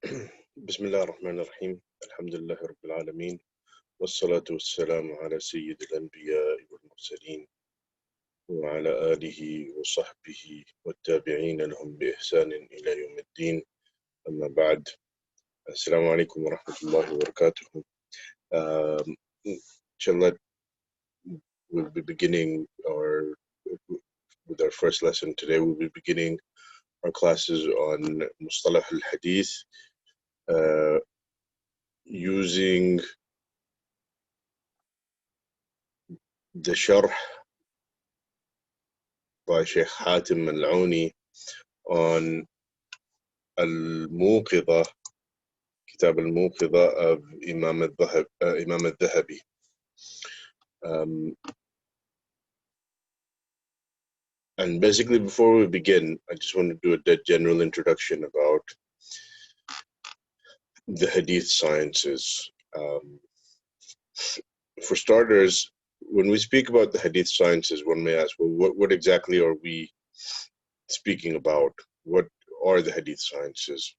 بسم الله الرحمن الرحيم الحمد لله رب العالمين والصلاة والسلام على سيد الأنبياء والمرسلين وعلى آله وصحبه والتابعين لهم بإحسان إلى يوم الدين أما بعد السلام عليكم ورحمة الله وبركاته. Inshallah, we'll be beginning with our first lesson today. We'll be beginning our classes on Mustalah al-Hadith using the Sharḥ by Sheikh Hatim on al-Mūqiẓah, Kitab al-Muqiza of Imam al-Dhahabi. And basically, before we begin, I just want to do a general introduction about the Hadith sciences. For starters, when we speak about the Hadith sciences, one may ask, well, what exactly are we speaking about? What are the Hadith sciences?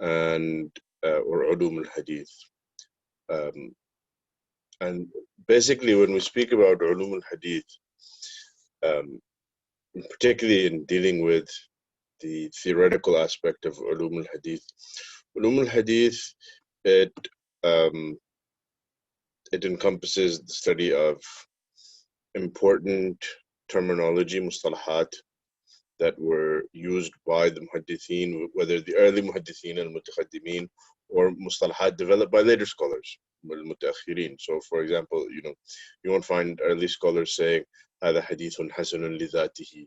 And or Ulum al-Hadith. And basically, when we speak about Ulum al-Hadith, particularly in dealing with the theoretical aspect of Ulum al-Hadith, it encompasses the study of important terminology, mustalahat, that were used by the muhaddithin, whether the early muhaddithin and mutakhaddimin, or mustalahat developed by later scholars, al-mutaakhirin. So, for example, you won't find early scholars saying هذا حديث حسن لذاته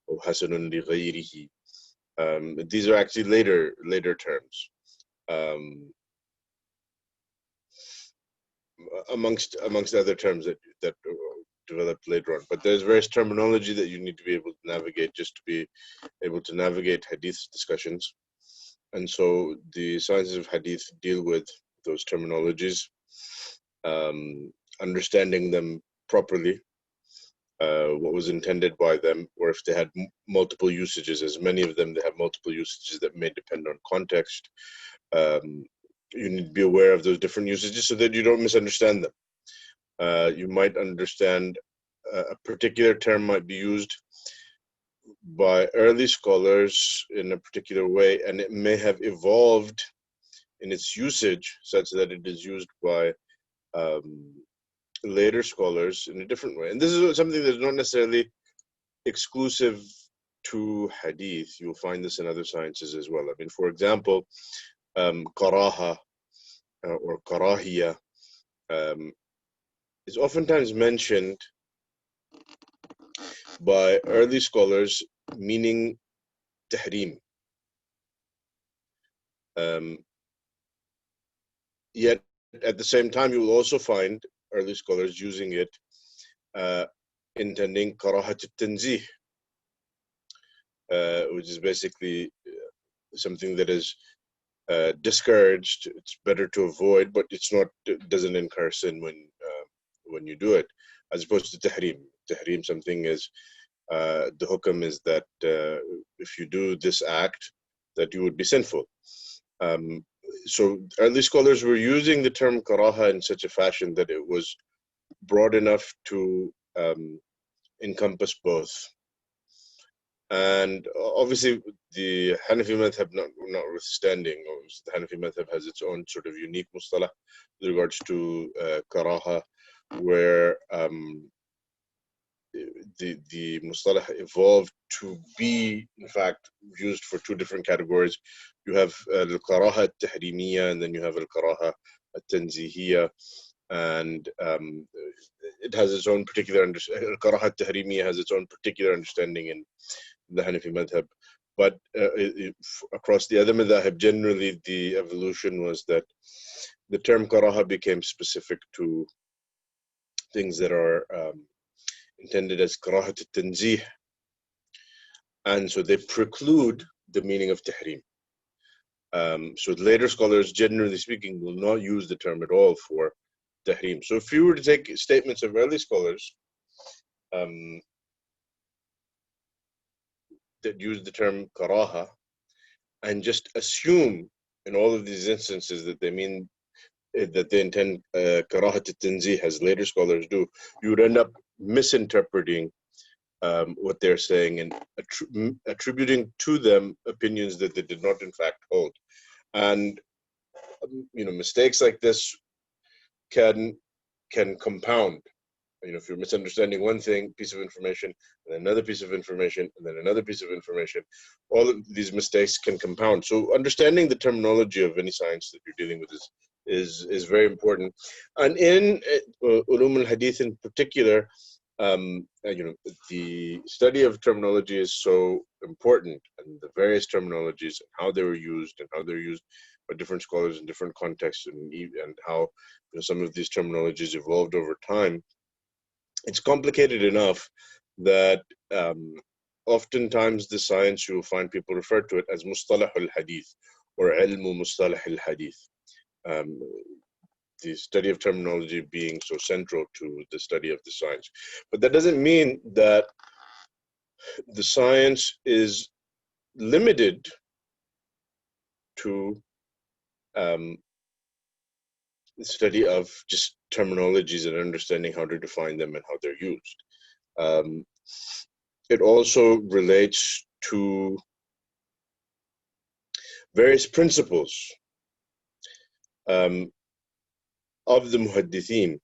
or حسن لغيره. These are actually later terms, amongst other terms that developed later on. But there's various terminology that you need to be able to navigate just to be able to navigate hadith discussions. And so the sciences of hadith deal with those terminologies, understanding them properly, what was intended by them, or if they had multiple usages, as many of them, they have multiple usages that may depend on context. You need to be aware of those different usages so that you don't misunderstand them. You might understand a particular term might be used by early scholars in a particular way, and it may have evolved in its usage such that it is used by later scholars in a different way. And this is something that's not necessarily exclusive to hadith. You'll find this in other sciences as well. I mean, for example, karaha or karahiyya is oftentimes mentioned by early scholars meaning tahrim. Yet at the same time, you will also find early scholars using it intending karahat al-tanzih, which is basically something that is discouraged. It's better to avoid, but it doesn't incur sin when you do it, as opposed to tahrim. Tahrim, something is the hukam is that if you do this act, that you would be sinful. So early scholars were using the term karaha in such a fashion that it was broad enough to encompass both. And obviously, the Hanafi madhab notwithstanding, the Hanafi madhab has its own sort of unique mustalah with regards to karaha, where the mustalah evolved to be, in fact, used for two different categories. You have al-karaha al-tahrimiyya, and then you have al-karaha al-tanzihiyya, and it has its own particular understanding. Al-karaha al-tahrimiyya has its own particular understanding in the Hanafi madhab. But across the other madhab, generally the evolution was that the term karaha became specific to things that are intended as karahat al-tanzih, and so they preclude the meaning of tahrim. So later scholars, generally speaking, will not use the term at all for tahrim. So if you were to take statements of early scholars that use the term karaha and just assume in all of these instances that they mean that they intend karahat al-tanzih, as later scholars do, you would end up misinterpreting what they're saying and attributing to them opinions that they did not in fact hold. And mistakes like this can compound. If you're misunderstanding one piece of information, and another piece of information, and then another piece of information, all of these mistakes can compound. So understanding the terminology of any science that you're dealing with is very important. And in Ulum al-Hadith in particular, the study of terminology is so important, and the various terminologies and how they were used and how they're used by different scholars in different contexts, and how some of these terminologies evolved over time. It's complicated enough that oftentimes the science, you will find people refer to it as mustalah al-hadith or ilmu mustalah al-hadith. The study of terminology being so central to the study of the science. But that doesn't mean that the science is limited to the study of just terminologies and understanding how to define them and how they're used. It also relates to various principles of the muhaddithin,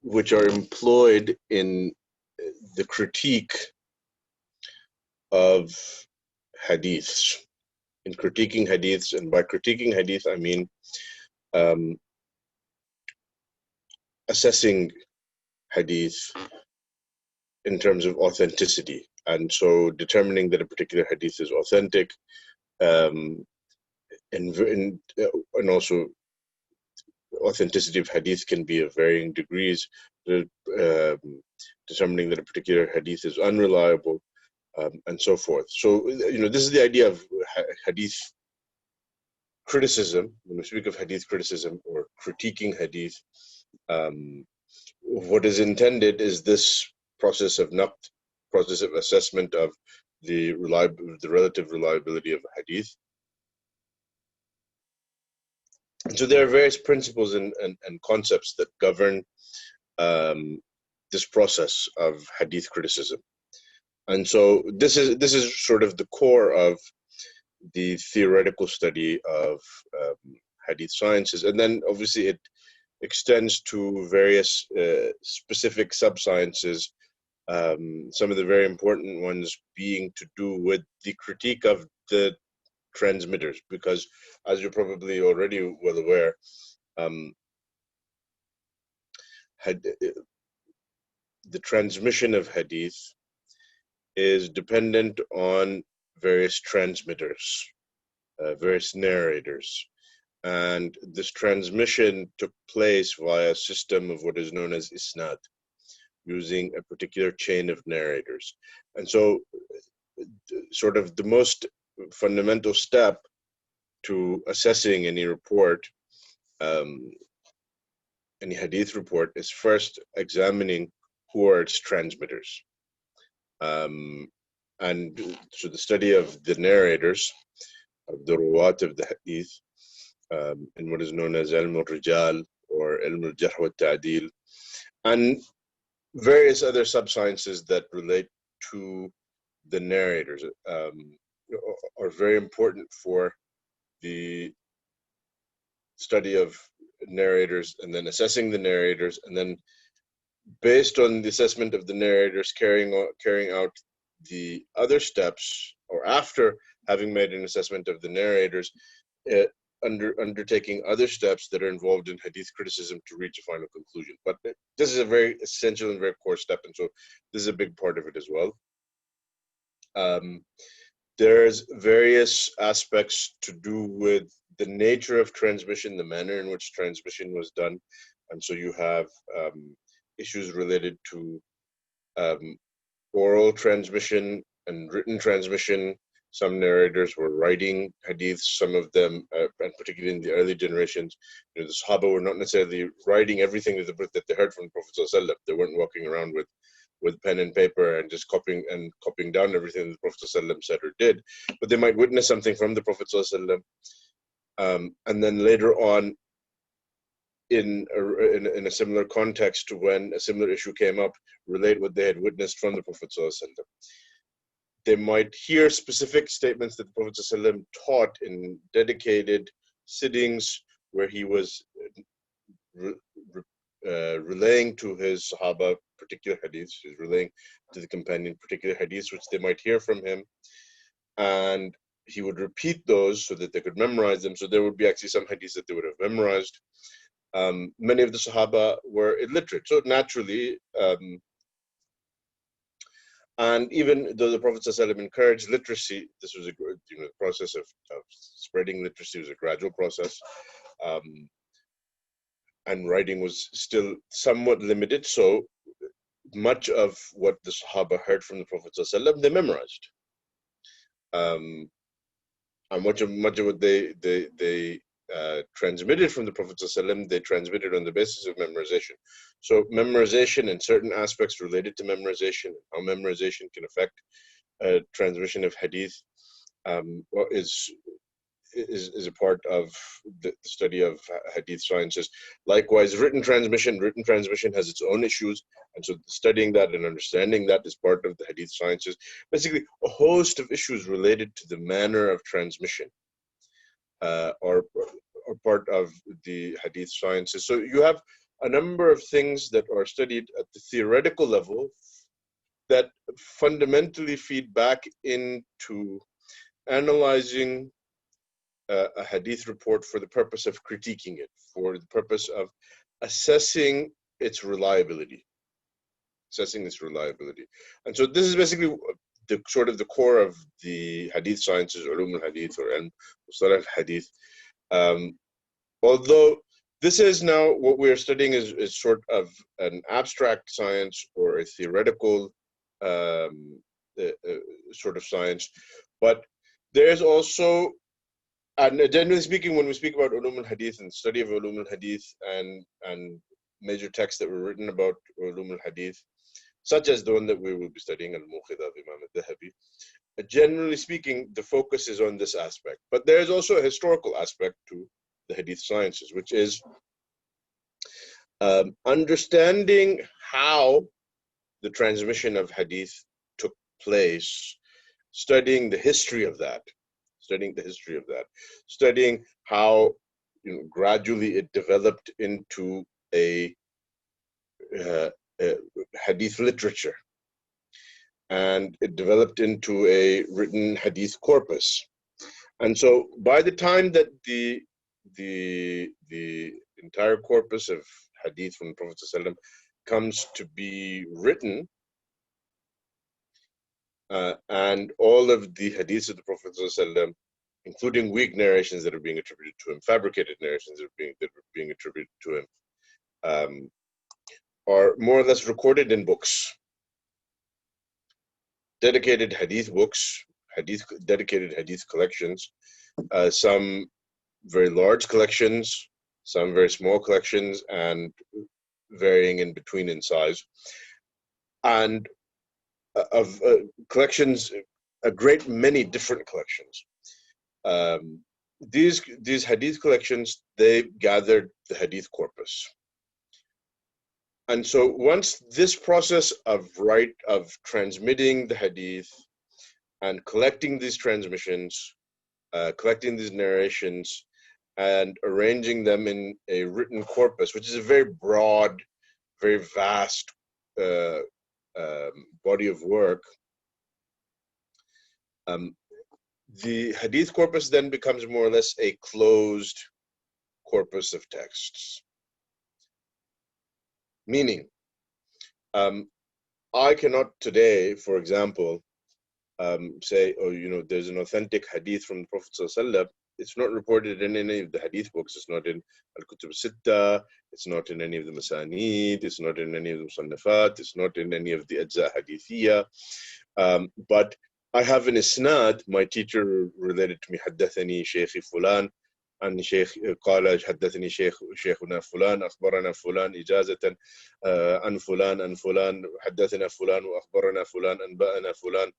which are employed in the critique of hadiths, in critiquing hadiths. And by critiquing hadith, I mean assessing hadith in terms of authenticity. And so determining that a particular hadith is authentic, and also authenticity of hadith can be of varying degrees, determining that a particular hadith is unreliable, and so forth. So, this is the idea of hadith criticism. When we speak of hadith criticism or critiquing hadith, what is intended is this process of naqd, process of assessment of the relative reliability of a hadith. And so there are various principles and concepts that govern this process of hadith criticism. And so this is sort of the core of the theoretical study of hadith sciences. And then obviously it extends to various specific sub-sciences, some of the very important ones being to do with the critique of the transmitters, because as you're probably already well aware, the transmission of hadith is dependent on various transmitters, various narrators. And this transmission took place via a system of what is known as isnad, using a particular chain of narrators. And so sort of the most fundamental step to assessing any report, any hadith report, is first examining who are its transmitters. And so the study of the narrators, of the ruwat of the hadith, in what is known as al-Rijal or al-Jarh wa Ta'dil, and various other sub-sciences that relate to the narrators, are very important for the study of narrators, and then assessing the narrators, and then based on the assessment of the narrators, carrying out the other steps, or after having made an assessment of the narrators, undertaking other steps that are involved in hadith criticism to reach a final conclusion. But this is a very essential and very core step, and so this is a big part of it as well. There's various aspects to do with the nature of transmission, the manner in which transmission was done, and so you have issues related to oral transmission and written transmission. Some narrators were writing hadiths, some of them, and particularly in the early generations, the Sahaba were not necessarily writing everything that they heard from the Prophet ﷺ. They weren't walking around with with pen and paper and just copying down everything the Prophet ﷺ said or did, but they might witness something from the Prophet ﷺ, and then later on, in a similar context, when a similar issue came up, relate what they had witnessed from the Prophet ﷺ. They might hear specific statements that the Prophet ﷺ taught in dedicated sittings where he was relaying to his Sahaba particular hadiths, he's relaying to the companion particular hadiths which they might hear from him, and he would repeat those so that they could memorize them. So there would be actually some hadiths that they would have memorized. Many of the Sahaba were illiterate, so naturally, and even though the Prophet ﷺ encouraged literacy, this was the process of spreading literacy was a gradual process, and writing was still somewhat limited. So much of what the Sahaba heard from the Prophet ﷺ, they memorized, and much of what they transmitted from the Prophet ﷺ, they transmitted on the basis of memorization. So memorization and certain aspects related to memorization, how memorization can affect transmission of hadith, is a part of the study of hadith sciences. Likewise, written transmission has its own issues, and so studying that and understanding that is part of the hadith sciences. Basically, a host of issues related to the manner of transmission are part of the hadith sciences. So you have a number of things that are studied at the theoretical level that fundamentally feed back into analyzing a hadith report for the purpose of critiquing it, for the purpose of assessing its reliability. And so this is basically the sort of the core of the hadith sciences, Ulum al-Hadith or al al-Hadith. Although this is now what we are studying is sort of an abstract science or a theoretical sort of science, but there's also, and generally speaking, when we speak about Ulum al-Hadith and study of Ulum al-Hadith and major texts that were written about Ulum al-Hadith, such as the one that we will be studying, al-Muqiza of Imam al-Dhahabi, generally speaking, the focus is on this aspect. But there is also a historical aspect to the hadith sciences, which is understanding how the transmission of hadith took place, studying the history of that, studying how gradually it developed into a hadith literature, and it developed into a written hadith corpus. And so by the time that the entire corpus of hadith from the Prophet ﷺ comes to be written, and all of the hadiths of the Prophet ﷺ, including weak narrations that are being attributed to him, fabricated narrations that are being attributed to him, are more or less recorded in books, dedicated hadith books, dedicated hadith collections, some very large collections, some very small collections, and varying in between in size, and of collections, a great many different collections. These hadith collections, they gathered the hadith corpus. And so once this process of transmitting the hadith and collecting these transmissions, collecting these narrations, and arranging them in a written corpus, which is a very broad, very vast body of work, the hadith corpus then becomes more or less a closed corpus of texts. Meaning, I cannot today, for example, say, oh, there's an authentic hadith from the Prophet ﷺ. It's not reported in any of the hadith books. It's not in al-Kutub Sitta. It's not in any of the Masanid. It's not in any of the Musannafat. It's not in any of the Ajza Hadithiyya. But I have an isnad. My teacher related to me, Haddathani Shaykhi Fulan, عن شيخ قال حدثني شيخنا فلان أخبرنا فلان إجازة عن فلان حدثنا فلان وأخبرنا فلان أنبأنا فلان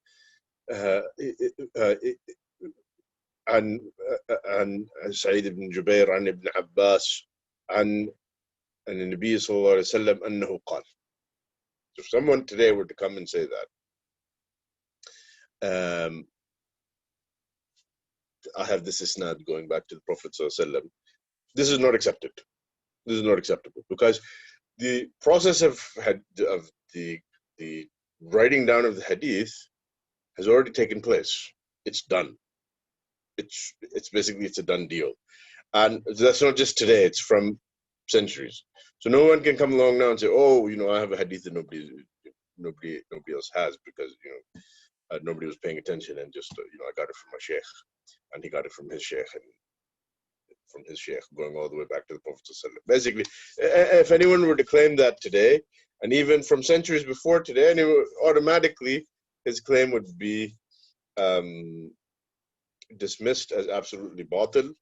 عن سعيد بن جبير عن ابن عباس عن النبي صلى الله عليه وسلم أنه قال. If someone today were to come and say that, I have this isnad going back to the Prophet sallallahu alaihi wasallam, this is not accepted. This is not acceptable, because the process of the writing down of the hadith has already taken place. It's done. It's basically, it's a done deal, and that's not just today. It's from centuries. So no one can come along now and say, oh, I have a hadith that nobody else has, because nobody was paying attention, and just I got it from my sheikh, and he got it from his sheikh, and from his sheikh, going all the way back to the Prophet ﷺ. Basically, if anyone were to claim that today, and even from centuries before today, and automatically his claim would be dismissed as absolutely batil,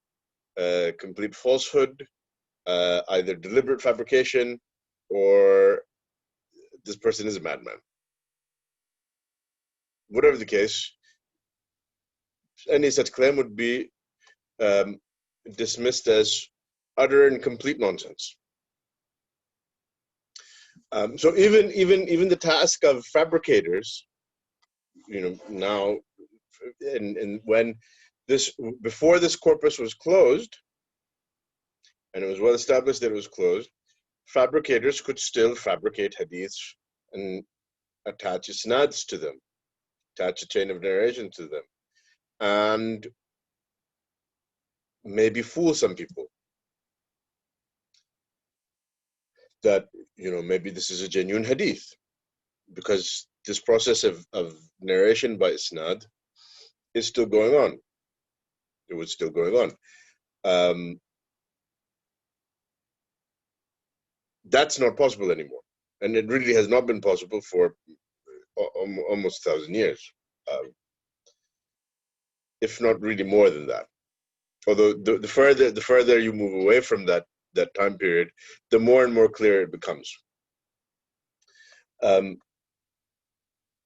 complete falsehood, either deliberate fabrication, or this person is a madman. Whatever the case, any such claim would be dismissed as utter and complete nonsense. So even the task of fabricators, now, and when before this corpus was closed, and it was well established that it was closed, fabricators could still fabricate hadiths and attach isnads to them, attach a chain of narration to them, and maybe fool some people that maybe this is a genuine hadith, because this process of narration by isnad is still going on. It was still going on. That's not possible anymore, and it really has not been possible for almost 1,000 years, if not really more than that. Although the further you move away from that time period, the more and more clear it becomes.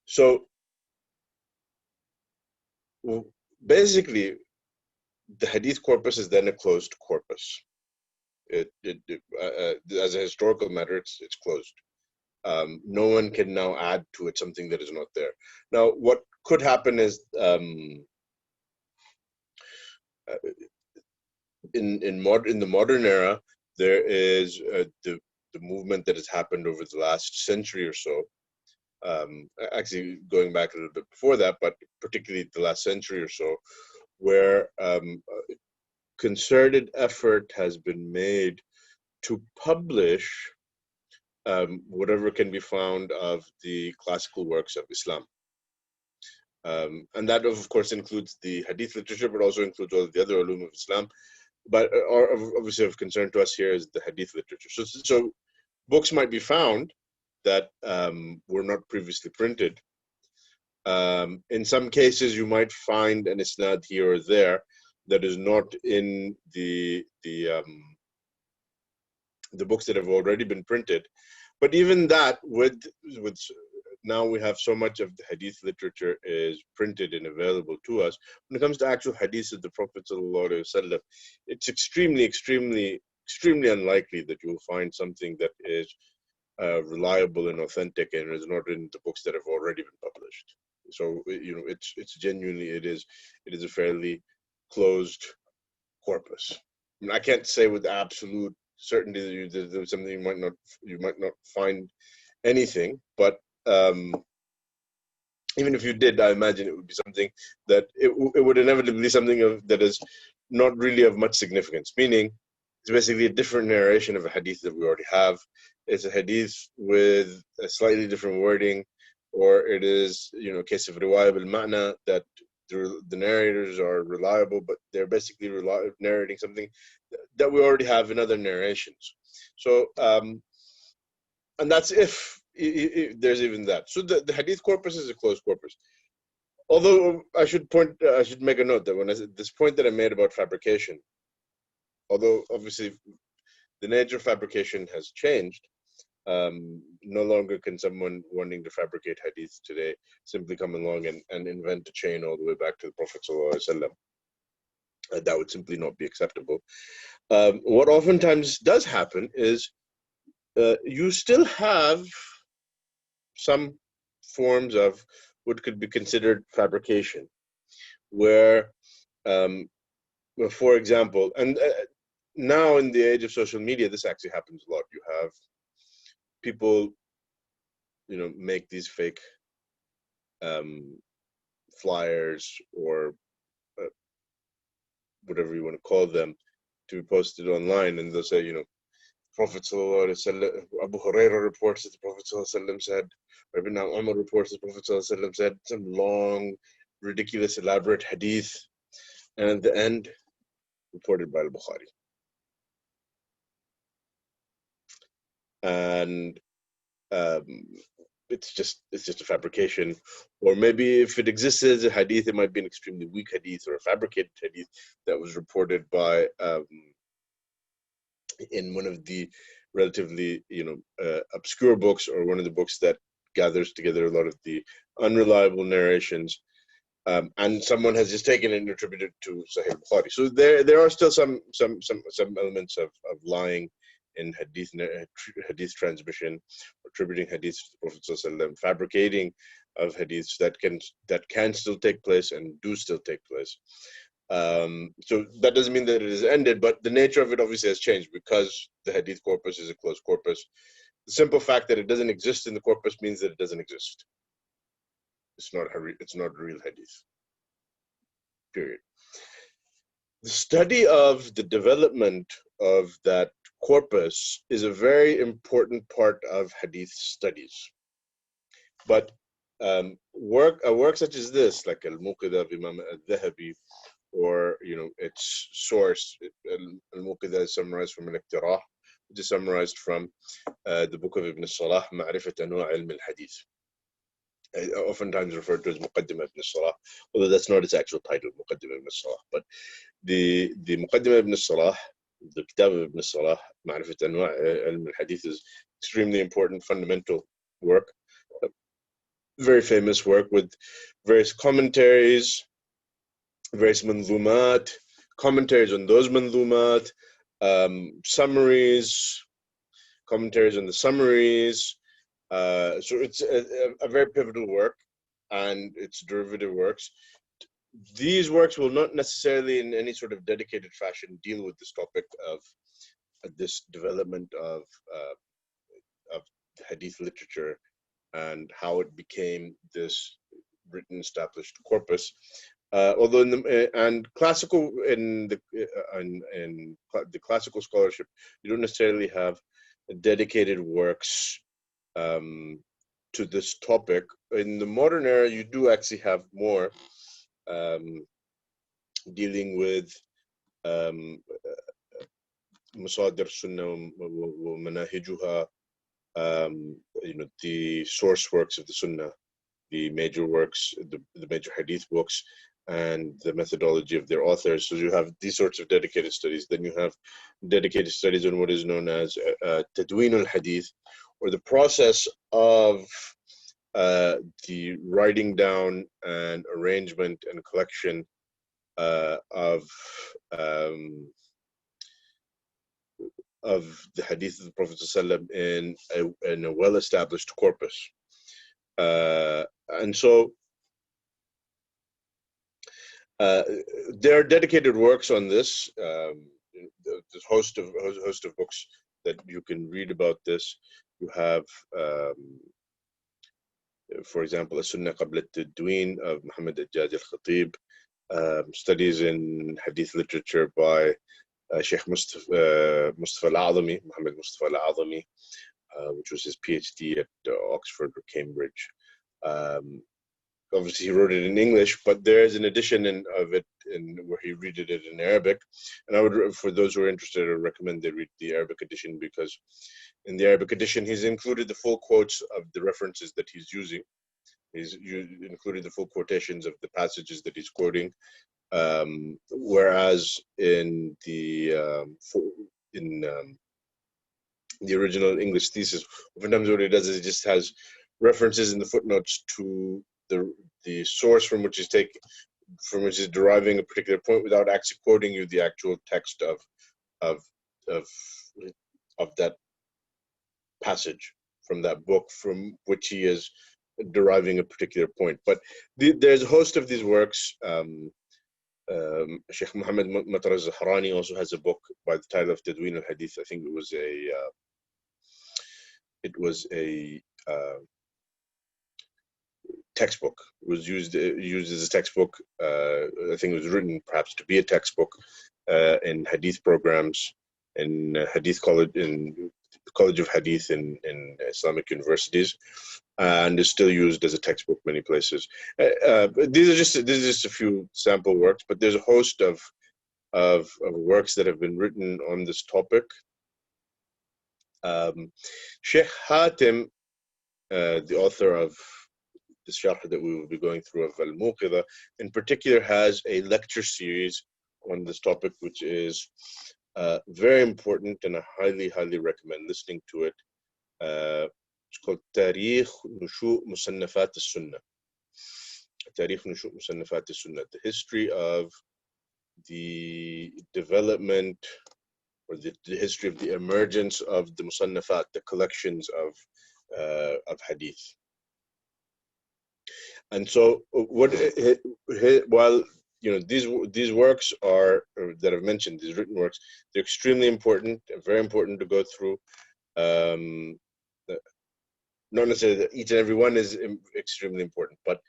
So basically, the hadith corpus is then a closed corpus. As a historical matter, it's closed. No one can now add to it something that is not there. Now, what could happen is in the modern era, there is the movement that has happened over the last century or so. Actually, going back a little bit before that, but particularly the last century or so, where concerted effort has been made to publish whatever can be found of the classical works of Islam. And that, of course, includes the hadith literature, but also includes all of the other ulum of Islam. But obviously of concern to us here is the hadith literature. So books might be found that were not previously printed. In some cases, you might find an isnad here or there that is not in the books that have already been printed. But even that, with now we have so much of the hadith literature is printed and available to us. When it comes to actual hadiths of the Prophet ﷺ, it's extremely unlikely that you will find something that is reliable and authentic and is not in the books that have already been published. So it's genuinely it is a fairly closed corpus. I mean, I can't say with absolute certainty that there's something you might not find anything, but even if you did, I imagine it would be something that it would inevitably be something that is not really of much significance, meaning it's basically a different narration of a hadith that we already have. It's a hadith with a slightly different wording, or it is a case of riwayah bil-ma'na, that the narrators are reliable, but they're basically narrating something that we already have in other narrations. So and that's if there's even that. So the hadith corpus is a closed corpus. Although I should make a note that when this point that I made about fabrication, although obviously the nature of fabrication has changed. No longer can someone wanting to fabricate hadith today simply come along and invent a chain all the way back to the Prophet ﷺ. That would simply not be acceptable. What oftentimes does happen is you still have some forms of what could be considered fabrication, where, for example, and now in the age of social media, this actually happens a lot. You have people, make these fake flyers or whatever you want to call them to be posted online, and they'll say, Prophet ﷺ, Abu Hurairah reports that the Prophet ﷺ said, or Ibn Umar reports that the Prophet ﷺ said, some long, ridiculous, elaborate hadith, and at the end, reported by al-Bukhari. And it's just a fabrication, or maybe if it exists as a hadith, it might be an extremely weak hadith or a fabricated hadith that was reported by in one of the relatively obscure books, or one of the books that gathers together a lot of the unreliable narrations, and someone has just taken it and attributed it to Sahih Bukhari. So there are still some elements of lying in hadith transmission, attributing hadiths to the Prophet ﷺ, fabricating of hadiths that can still take place and do still take place. So that doesn't mean that it is ended, but the nature of it obviously has changed because the hadith corpus is a closed corpus. The simple fact that it doesn't exist in the corpus means that it doesn't exist. It's not a real hadith. Period. The study of the development of that corpus is a very important part of hadith studies. But a work such as this, like al-Muqiza of Imam al-Dhahabi, or its source, al-Muqiza is summarized from al-Iqtirah, which is summarized from the book of Ibn Salah, Ma'rifat Anwa' Ilm al-Hadith, oftentimes referred to as Muqaddimah Ibn Salah, although that's not its actual title, Muqaddimah Ibn Salah. But the Muqaddimah Ibn Salah, the Kitab of Ibn Salah, Ma'rifat Anwa' Ilm al-Hadith, is extremely important, fundamental work, a very famous work with various commentaries, various manzumat, commentaries on those manzumat, summaries, commentaries on the summaries. So it's a very pivotal work, and its derivative works. These works will not necessarily in any sort of dedicated fashion deal with this topic of this development of hadith literature and how it became this written established corpus. Although in the classical scholarship, you don't necessarily have dedicated works to this topic. In the modern era, you do actually have more dealing with مصادر السنة ومناهجها, the source works of the Sunnah, the major works, the major hadith books, and the methodology of their authors. So you have these sorts of dedicated studies. Then you have dedicated studies on what is known as tadween al-hadith, or the process of the writing down and arrangement and collection of the hadith of the Prophet ﷺ in a well-established corpus. And so there are dedicated works on this. There's a host of books that you can read about this. You have, for example, a Sunnah Qabla al-Tadween of Muhammad al-Jad al-Khatib, studies in hadith literature by Sheikh Mustafa al-Azami, Muhammad Mustafa al-Azami, which was his PhD at Oxford or Cambridge. Obviously, he wrote it in English, but there is an edition of it where he read it in Arabic. And I would, for those who are interested, I would recommend they read the Arabic edition, because in the Arabic edition, he's included the full quotes of the references that he's using. He's included the full quotations of the passages that he's quoting. Whereas in the original English thesis, oftentimes what it does is it just has references in the footnotes to the source from which is deriving a particular point without actually quoting you the actual text of of that passage from that book from which he is deriving a particular point. But there's a host of these works. Sheikh Muhammad Matar al-Zahrani also has a book by the title of Tadween al-Hadith. I think it was a textbook. It was used as a textbook. I think it was written perhaps to be a textbook in Hadith programs in Hadith college, in the College of Hadith in Islamic universities, and is still used as a textbook many places. These are just a few sample works, but there's a host of works that have been written on this topic. Sheikh Hatim, the author of the sharh that we will be going through of al-Muqiza, in particular, has a lecture series on this topic, which is very important, and I highly recommend listening to it. It's called Tarikh Nushu' Musannafat al-Sunnah. Tarikh Nushu' Musannafat al-Sunnah, the history of the development, or the history of the emergence of the Musannafat, the collections of Hadith. And so, while these works are that I've mentioned, these written works, they're extremely important, very important to go through. Not necessarily that each and every one is extremely important, but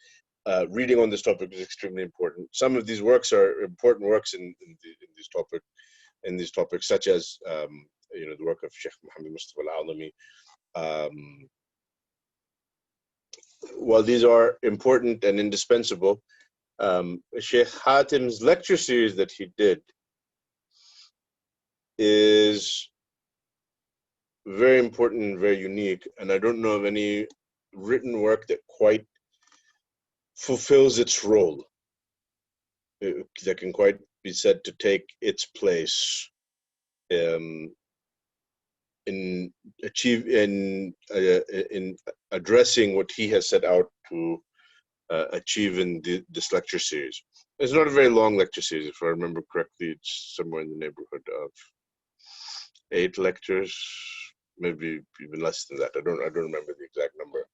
reading on this topic is extremely important. Some of these works are important works in these topics, such as the work of Sheikh Muhammad Mustafa al-Alami. While these are important and indispensable, Sheikh Hatim's lecture series that he did is very important and very unique, and I don't know of any written work that quite fulfills its role, that can quite be said to take its place in addressing what he has set out to achieve in this lecture series. It's not a very long lecture series, if I remember correctly. It's somewhere in the neighborhood of 8 lectures, maybe even less than that. I don't remember the exact number,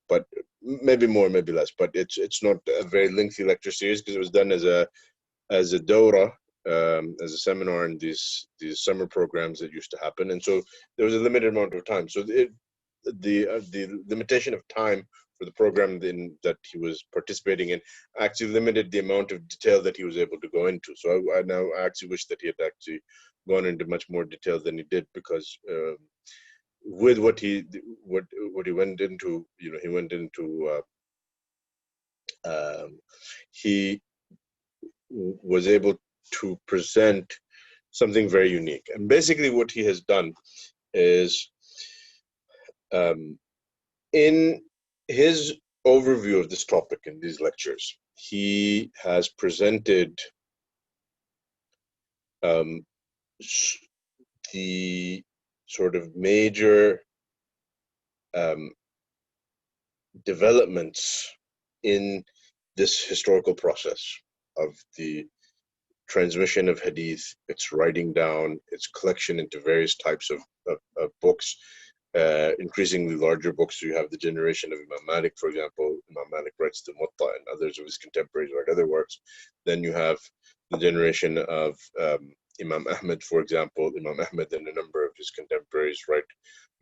but maybe more, maybe less. But it's not a very lengthy lecture series, because it was done as a dawra, as a seminar in these summer programs that used to happen, and so there was a limited amount of time. So the limitation of time for the program that he was participating in actually limited the amount of detail that he was able to go into. So I actually wish that he had actually gone into much more detail than he did, because with what he went into, he went into he was able to present something very unique. And basically what he has done is, in his overview of this topic in these lectures, he has presented the sort of major developments in this historical process of the transmission of hadith, its writing down, its collection into various types of books, increasingly larger books. So you have the generation of Imam Malik, for example. Imam Malik writes the Muwatta, and others of his contemporaries write other works. Then you have the generation of Imam Ahmed, for example. Imam Ahmed and a number of his contemporaries write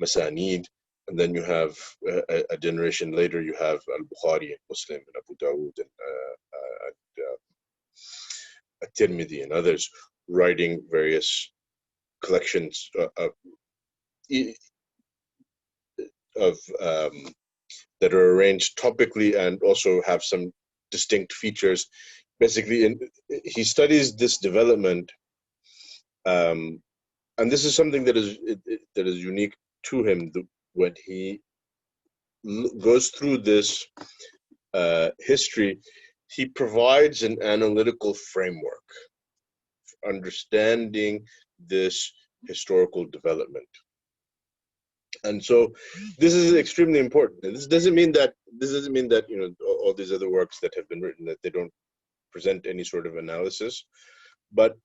Masanid. And then you have a generation later, you have al-Bukhari and Muslim and Abu Dawud and at-Tirmidhi and others writing various collections that are arranged topically and also have some distinct features. Basically, he studies this development, and this is something that is unique to him. When he goes through this history, he provides an analytical framework for understanding this historical development. And so this is extremely important. And this doesn't mean that you know, all these other works that have been written, that they don't present any sort of analysis. But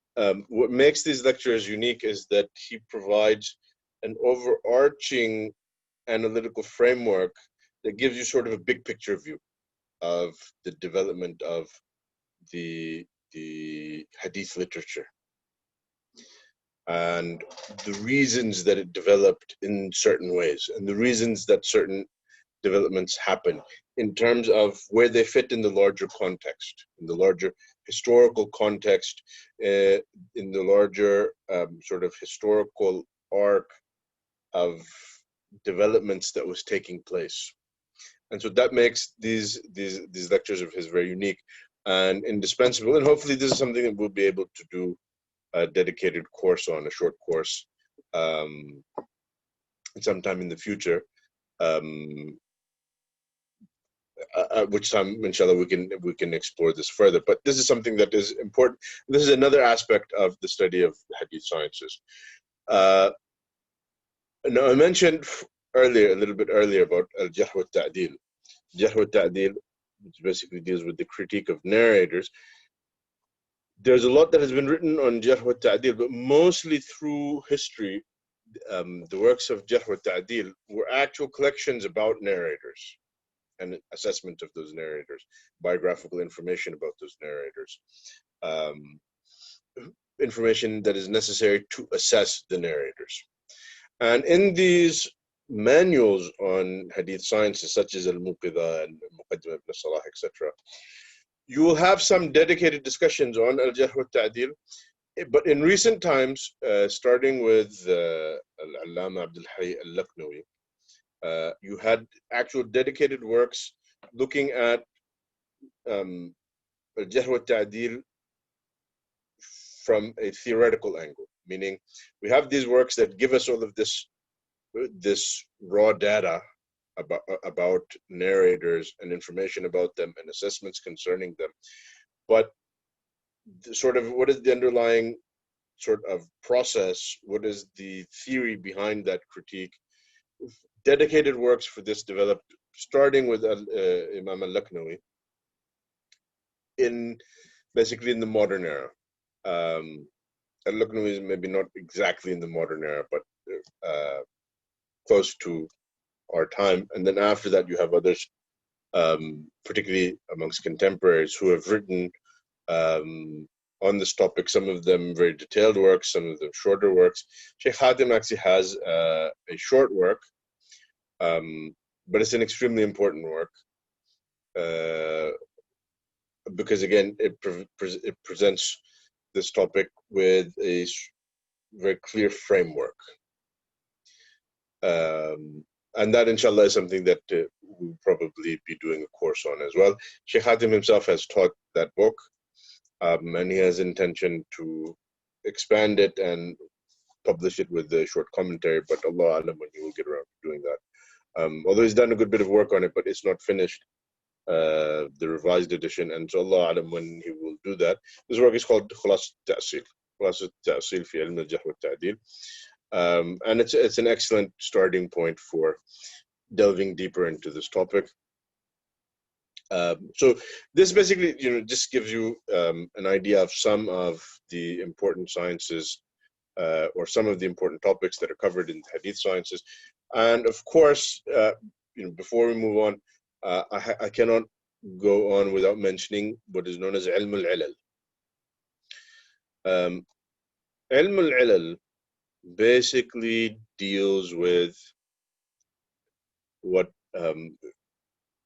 what makes these lectures unique is that he provides an overarching analytical framework that gives you sort of a big picture view of the development of the hadith literature and the reasons that it developed in certain ways, and the reasons that certain developments happen in terms of where they fit in the larger context, in the larger historical context, in the larger sort of historical arc of developments that was taking place. And so that makes these lectures of his very unique and indispensable. And hopefully this is something that we'll be able to do a dedicated course on, a short course, sometime in the future. At which time, inshallah, we can explore this further. But this is something that is important. This is another aspect of the study of hadith sciences. Now, I mentioned earlier, a little bit earlier, about al-Jarh wa al-Ta'dil. Jarh wa al-Ta'dil, which basically deals with the critique of narrators. There's a lot that has been written on Jarh wa al-Ta'dil, but mostly through history. The works of Jarh wa al-Ta'dil were actual collections about narrators and assessment of those narrators, biographical information about those narrators, information that is necessary to assess the narrators. And in these manuals on hadith sciences, such as al-Muqiza and al-Muqaddimah ibn al-Salah, etc., you will have some dedicated discussions on al-Jarh wa al-Ta'dil. But in recent times, starting with al-Allama Abdul Hayy al-Laknawi, you had actual dedicated works looking at al-Jarh wa al-Ta'dil from a theoretical angle, meaning we have these works that give us all of this raw data about narrators and information about them and assessments concerning them, but sort of what is the underlying sort of process, what is the theory behind that critique. Dedicated works for this developed, starting with Imam al-Laknawi, basically in the modern era. Al-Laknawi is maybe not exactly in the modern era, but close to our time. And then after that, you have others, particularly amongst contemporaries, who have written on this topic, some of them very detailed works, some of them shorter works. Sheikh Hatim actually has a short work, but it's an extremely important work, because again, it presents this topic with a very clear framework. And that, inshallah, is something that we'll probably be doing a course on as well. Sheikh Hatim himself has taught that book, and he has intention to expand it and publish it with a short commentary, but Allah Alam when he will get around to doing that. Although he's done a good bit of work on it, but it's not finished, the revised edition, and so Allah Alam when he will do that. This work is called Khulas al-Ta'sil, Khulas al-Ta'sil fi ilm al-Jarh wa al-Ta'dil. And it's an excellent starting point for delving deeper into this topic. So this basically, just gives you an idea of some of the important sciences, or some of the important topics that are covered in hadith sciences. And of course, before we move on, I cannot go on without mentioning what is known as ilm al-ilal. Ilm al-ilal basically deals with what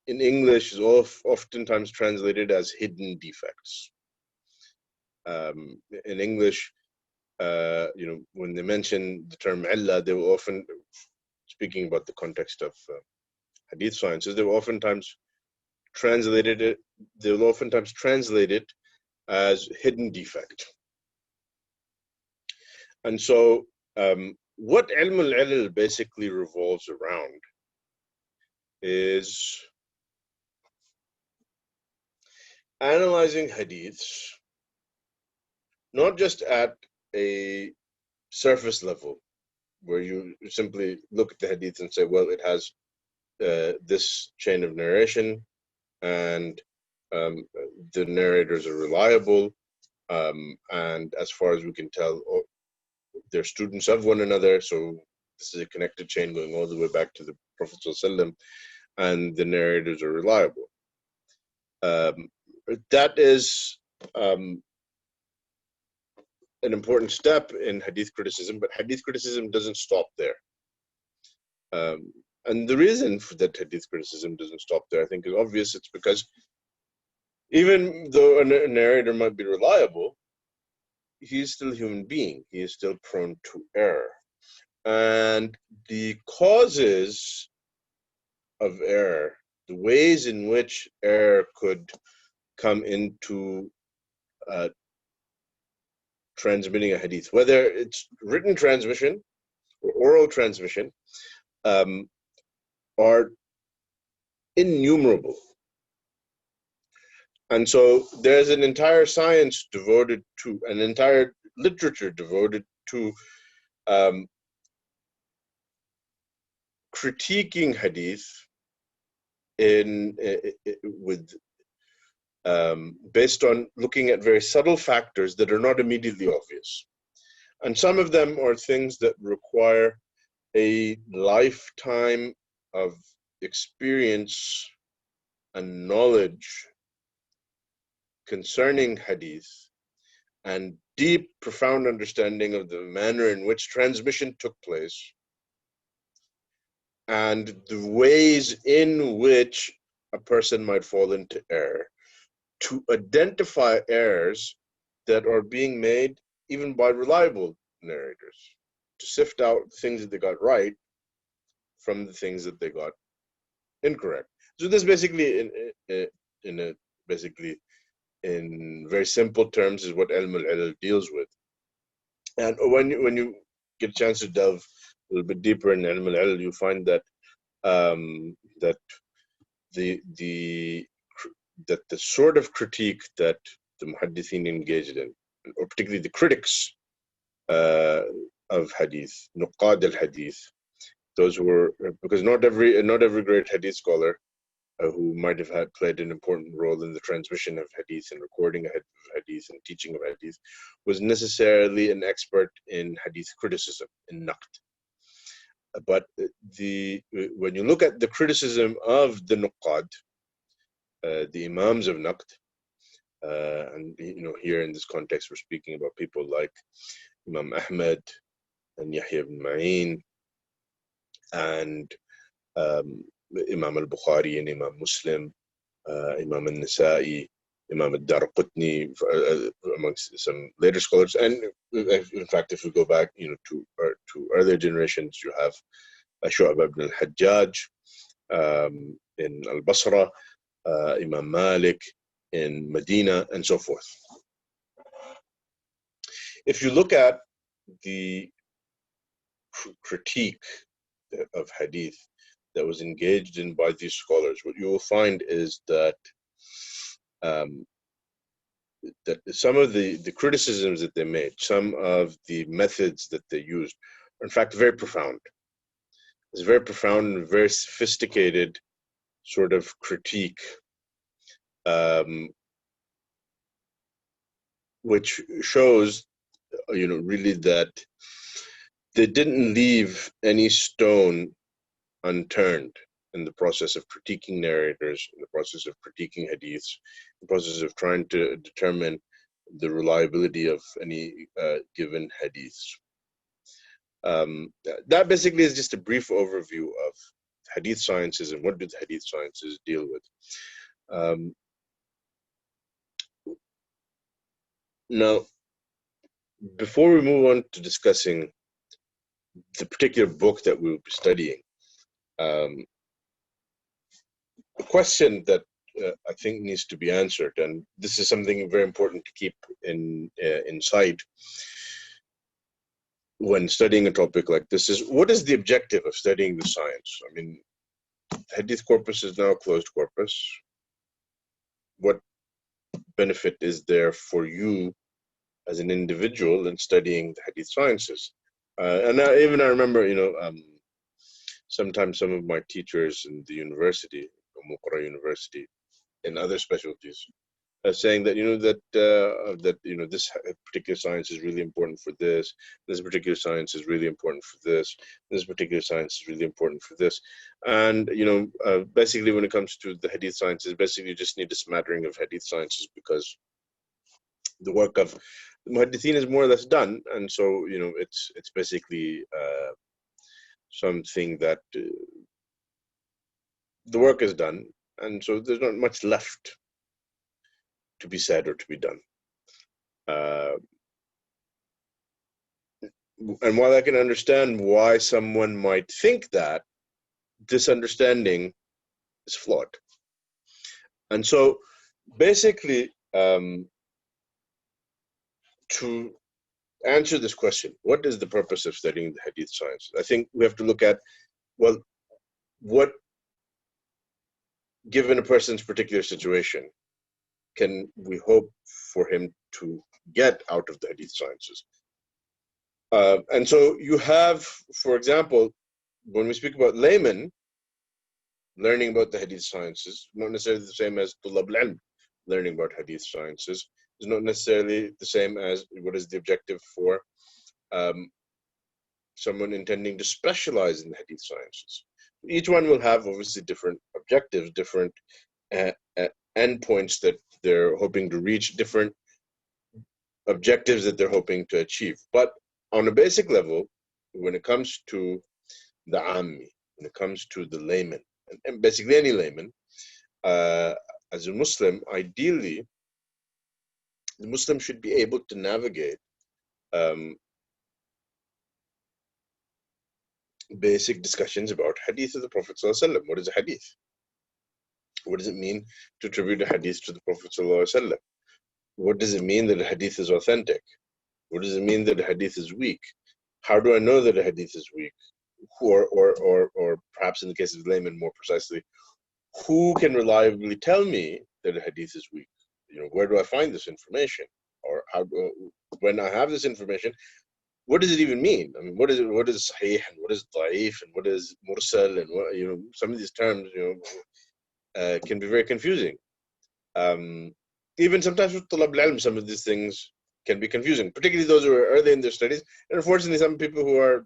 in English is oftentimes translated as hidden defects. In English, when they mention the term illa, they will often, speaking about the context of hadith sciences, they will oftentimes translate it as hidden defect. And so what ilm al-ilal basically revolves around is analyzing hadiths, not just at a surface level, where you simply look at the hadith and say, well, it has this chain of narration, and the narrators are reliable, and as far as we can tell, they're students of one another, so this is a connected chain going all the way back to the Prophet ﷺ, and the narrators are reliable. That is an important step in hadith criticism, but hadith criticism doesn't stop there. And the reason for that hadith criticism doesn't stop there, I think, is obvious. It's because even though a narrator might be reliable, he is still a human being. He is still prone to error. And the causes of error, the ways in which error could come into transmitting a hadith, whether it's written transmission or oral transmission, are innumerable. And so there's an entire science devoted to, an entire literature devoted to critiquing hadith based on looking at very subtle factors that are not immediately obvious. And some of them are things that require a lifetime of experience and knowledge concerning hadith, and deep, profound understanding of the manner in which transmission took place, and the ways in which a person might fall into error, to identify errors that are being made even by reliable narrators, to sift out things that they got right from the things that they got incorrect. So this basically, in very simple terms, is what al deals with. And when you get a chance to delve a little bit deeper in al, you find that that the sort of critique that the muhaddithin engaged in, or particularly the critics of hadith, nuqad al-hadith, those who were, because not every great hadith scholar who might have played an important role in the transmission of hadith and recording of hadith and teaching of hadith, was necessarily an expert in hadith criticism, in naqd. But when you look at the criticism of the nuqad, the imams of naqd, and here in this context we're speaking about people like Imam Ahmad and Yahya ibn Ma'in and Imam al-Bukhari and Imam Muslim, Imam al-Nasa'i, Imam al-Darqutni, amongst some later scholars. And in fact, if we go back, to earlier generations, you have Shu'ab ibn al-Hajjaj in al-Basra, Imam Malik in Medina, and so forth. If you look at the critique of hadith that was engaged in by these scholars, what you will find is that that some of the criticisms that they made, some of the methods that they used, are in fact very profound. It's a very profound and very sophisticated sort of critique, which shows, really that they didn't leave any stone unturned in the process of critiquing narrators, in the process of critiquing hadiths, in the process of trying to determine the reliability of any given hadiths. That basically is just a brief overview of hadith sciences and what do the hadith sciences deal with. Now, before we move on to discussing the particular book that we will be studying, a question that I think needs to be answered, and this is something very important to keep in sight when studying a topic like this, is what is the objective of studying the science? I mean, hadith corpus is now a closed corpus. What benefit is there for you as an individual in studying the hadith sciences. And I remember, sometimes some of my teachers in the university, University, in other specialties, saying that this particular science is really important for this particular science is really important for this particular science is really important for this, and basically when it comes to the hadith sciences, basically you just need a smattering of hadith sciences, because the work of the muhaddithin is more or less done, and so it's basically something that the work is done, and so there's not much left to be said or to be done. And while I can understand why someone might think that, this understanding is flawed. And so basically, to answer this question, what is the purpose of studying the hadith science? I think we have to look at, well, what, given a person's particular situation, can we hope for him to get out of the hadith sciences? And so you have, for example, when we speak about laymen, learning about the hadith sciences, not necessarily the same as tulab al-ilm. Learning about hadith sciences is not necessarily the same as what is the objective for someone intending to specialize in the hadith sciences. Each one will have obviously different objectives, different endpoints that they're hoping to reach, different objectives that they're hoping to achieve. But on a basic level, when it comes to the ammi, when it comes to the layman, and basically any layman, as a Muslim, ideally, the Muslim should be able to navigate basic discussions about hadith of the Prophet ﷺ. What is a hadith? What does it mean to attribute a hadith to the Prophet ﷺ? What does it mean that a hadith is authentic? What does it mean that a hadith is weak? How do I know that a hadith is weak? Or perhaps in the case of the layman, more precisely, who can reliably tell me that a hadith is weak? Where do I find this information? Or when I have this information, what does it even mean? I mean, what is sahih and what is da'if and what is mursal, and what, some of these terms, can be very confusing. Even sometimes with tulab al-ilm, some of these things can be confusing, particularly those who are early in their studies. And unfortunately, some people who are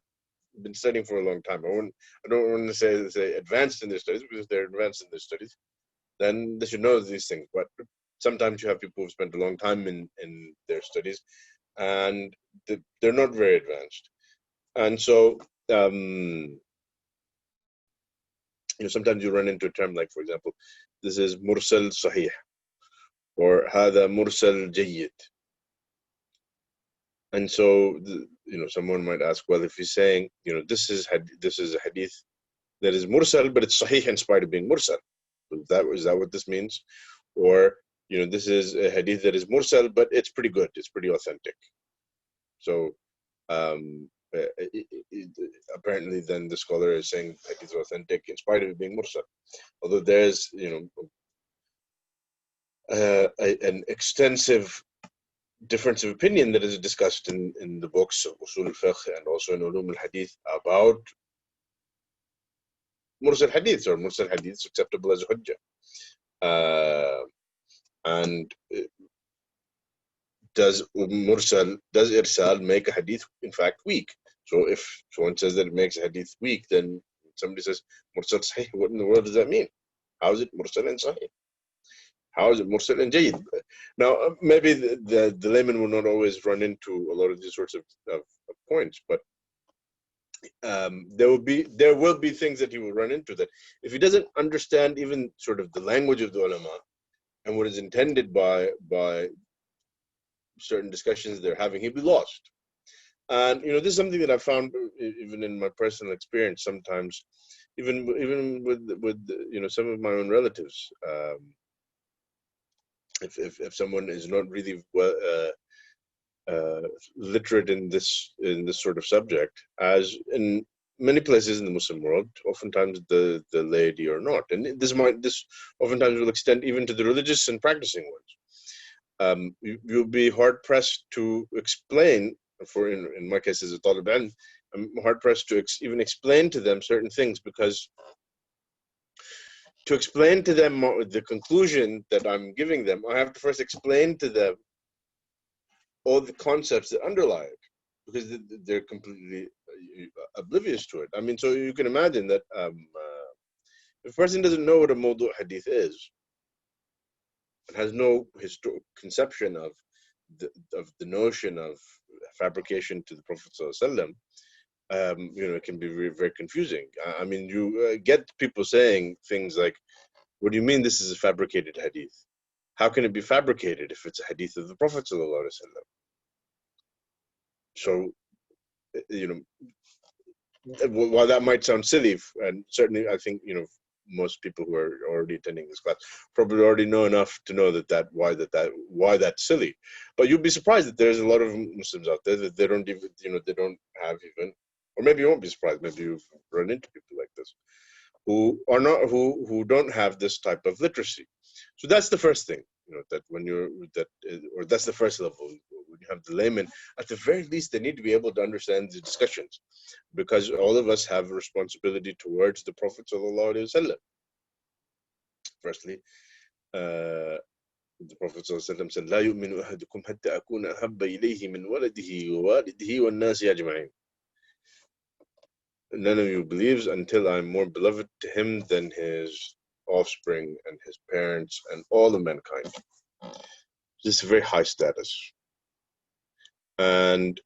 been studying for a long time, I don't want to say advanced in their studies, because they're advanced in their studies, then they should know these things. But sometimes you have people who've spent a long time in their studies, and they're not very advanced. And so sometimes you run into a term like, for example, this is mursal sahih, or hada mursal jayyid. And so someone might ask, well, if he's saying this is a hadith that is mursal, but it's sahih in spite of being mursal, is that what this means? Or this is a hadith that is mursal, but it's pretty good, it's pretty authentic. So apparently then the scholar is saying hadith is authentic in spite of it being mursal, although there's an extensive difference of opinion that is discussed in the books of Usul al-Fiqh and also in Ulum al-Hadith about mursal hadiths, or mursal hadiths acceptable as hujjah. And does irsal make a hadith in fact weak? So if someone says that it makes a hadith weak, then somebody says mursal sahih, what in the world does that mean? How is it mursal and sahih? How is it mursal and jayyid? Now, maybe the layman will not always run into a lot of these sorts of points, but there will be things that he will run into, that if he doesn't understand even sort of the language of the ulama and what is intended by certain discussions they're having, he'll be lost. And this is something that I found even in my personal experience. Sometimes, even with some of my own relatives. If someone is not really literate in this sort of subject, as in many places in the Muslim world, oftentimes the laity are not, and this oftentimes will extend even to the religious and practicing ones. you'll be hard pressed to explain. For in my case as a talib ilm, I'm hard pressed to even explain to them certain things, because to explain to them the conclusion that I'm giving them, I have to first explain to them all the concepts that underlie it, because they're completely oblivious to it. I mean, so you can imagine that if a person doesn't know what a mawdu' hadith is, and has no conception of the notion of fabrication to the Prophet ﷺ, it can be very, very confusing. I mean, you get people saying things like, "What do you mean this is a fabricated hadith? How can it be fabricated if it's a hadith of the Prophet ﷺ?" So, while that might sound silly, and certainly I think most people who are already attending this class probably already know enough to know why that's silly. But you'd be surprised that there's a lot of Muslims out there that they don't even they don't have even, or maybe you won't be surprised. Maybe you've run into people like this who are not who don't have this type of literacy. So that's the first thing, that when you're or that's the first level. When you have the layman, at the very least, they need to be able to understand the discussions, because all of us have a responsibility towards the Prophet ﷺ. Firstly, the Prophet ﷺ said, "لا يؤمن أحدكم حتى أكون أحب إليه من ولده ووالده والناس أجمعين." None of you believes until I'm more beloved to him than his offspring and his parents and all of mankind. This is a very high status. And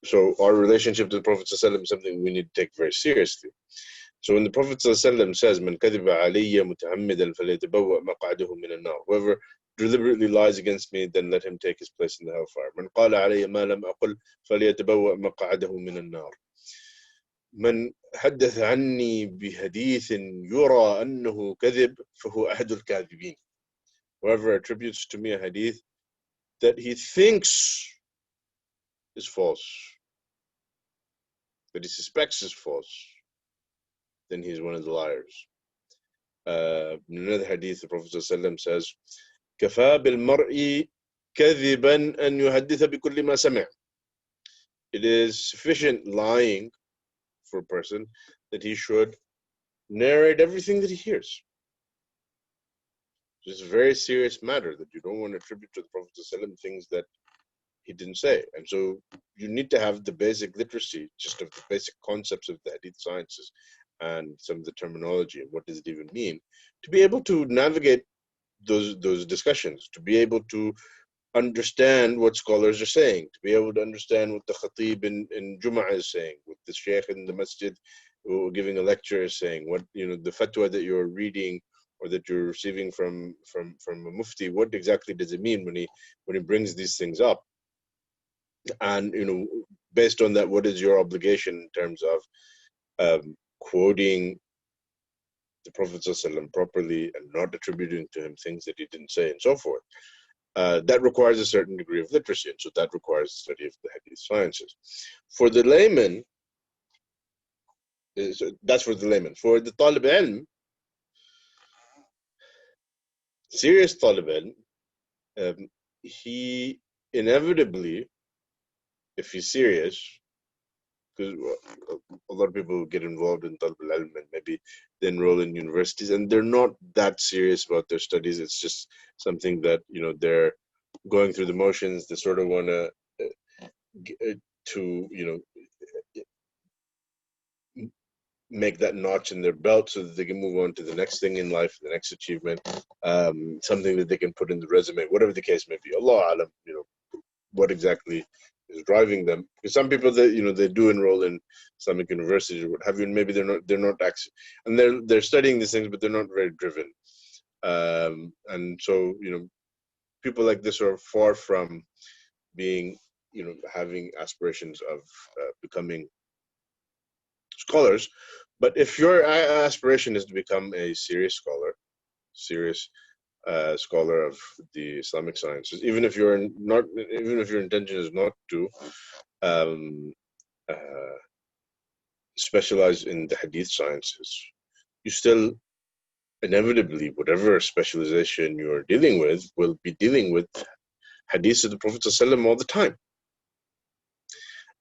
so our relationship to the Prophet ﷺ is something we need to take very seriously. So when the Prophet ﷺ says, "Man kadhiba alayya muta'ammidan falyatabawwa maq'adahu min an-nar," whoever deliberately lies against me, then let him take his place in the hellfire. "Man qala alayya ma lam aqul falyatabawwa maq'adahu min an-nar." من حدث عني بحديث يرى أنه كذب فهو أحد الكاذبين. Whoever attributes to me a hadith that he thinks is false, that he suspects is false, then he's one of the liars. In another hadith, the Prophet ﷺ says, كفى بالمرء كذبا أن يحدث بكل ما سمع. It is sufficient lying for a person that he should narrate everything that he hears. It's a very serious matter that you don't want to attribute to the Prophet ﷺ things that he didn't say. And so you need to have the basic literacy, just of the basic concepts of the hadith sciences and some of the terminology and what does it even mean, to be able to navigate those discussions, to be able to understand what scholars are saying, to be able to understand what the khatib in Jum'ah is saying, what the sheikh in the masjid who giving a lecture is saying, what the fatwa that you're reading or that you're receiving from a mufti, what exactly does it mean when he brings these things up? And based on that, what is your obligation in terms of quoting the Prophet ﷺ properly and not attributing to him things that he didn't say, and so forth? That requires a certain degree of literacy, and so that requires the study of the hadith sciences. For the layman, that's for the layman. For the talib ilm, serious talib ilm, he inevitably, if he's serious, because a lot of people get involved in talib ilm and maybe they enroll in universities and they're not that serious about their studies. It's just something that they're going through the motions. They sort of want to make that notch in their belt so that they can move on to the next thing in life, the next achievement, something that they can put in the resume, whatever the case may be. Allah alam, what exactly is driving them. Because some people that they do enroll in Islamic universities or what have you, and maybe they're not actually, and they're studying these things, but they're not very driven. And so people like this are far from being having aspirations of becoming scholars. But if your aspiration is to become a serious scholar, serious scholar of the Islamic sciences, even if your intention is not to specialize in the hadith sciences, you still inevitably, whatever specialization you are dealing with will be dealing with hadiths of the Prophet ﷺ all the time.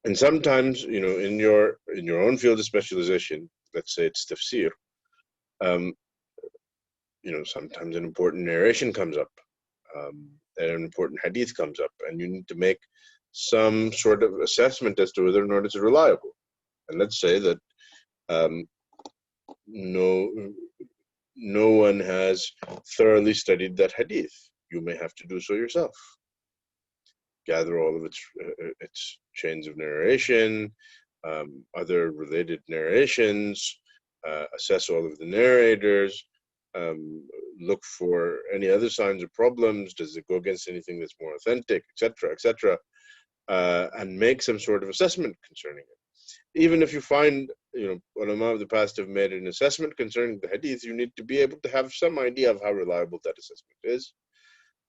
And sometimes, in your own field of specialization, let's say it's tafsir, sometimes an important narration comes up, and an important hadith comes up, and you need to make some sort of assessment as to whether or not it's reliable. And let's say that no one has thoroughly studied that hadith. You may have to do so yourself. Gather all of its chains of narration, other related narrations, assess all of the narrators, look for any other signs or problems. Does it go against anything that's more authentic, etc., etc., and make some sort of assessment concerning it. Even if you find, ulama of the past have made an assessment concerning the hadith, you need to be able to have some idea of how reliable that assessment is.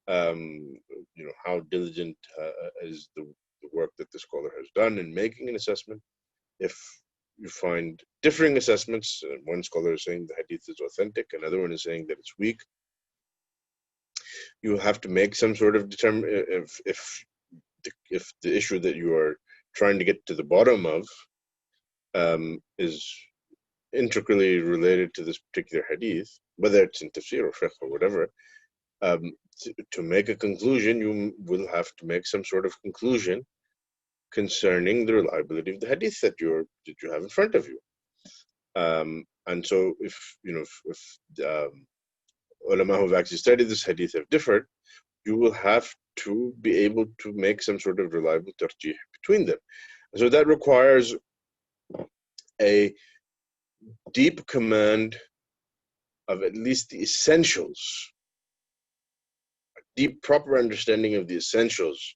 How diligent is the work that the scholar has done in making an assessment. If you find differing assessments, one scholar is saying the hadith is authentic, another one is saying that it's weak, you have to make some sort of determination if the issue that you are trying to get to the bottom of is intricately related to this particular hadith, whether it's in tafsir or fiqh or whatever. To make a conclusion, you will have to make some sort of conclusion concerning the reliability of the hadith that you have in front of you. And so, if ulama who have actually studied this hadith have differed, you will have to be able to make some sort of reliable tarjih between them. So that requires a deep command of at least the essentials, a deep, proper understanding of the essentials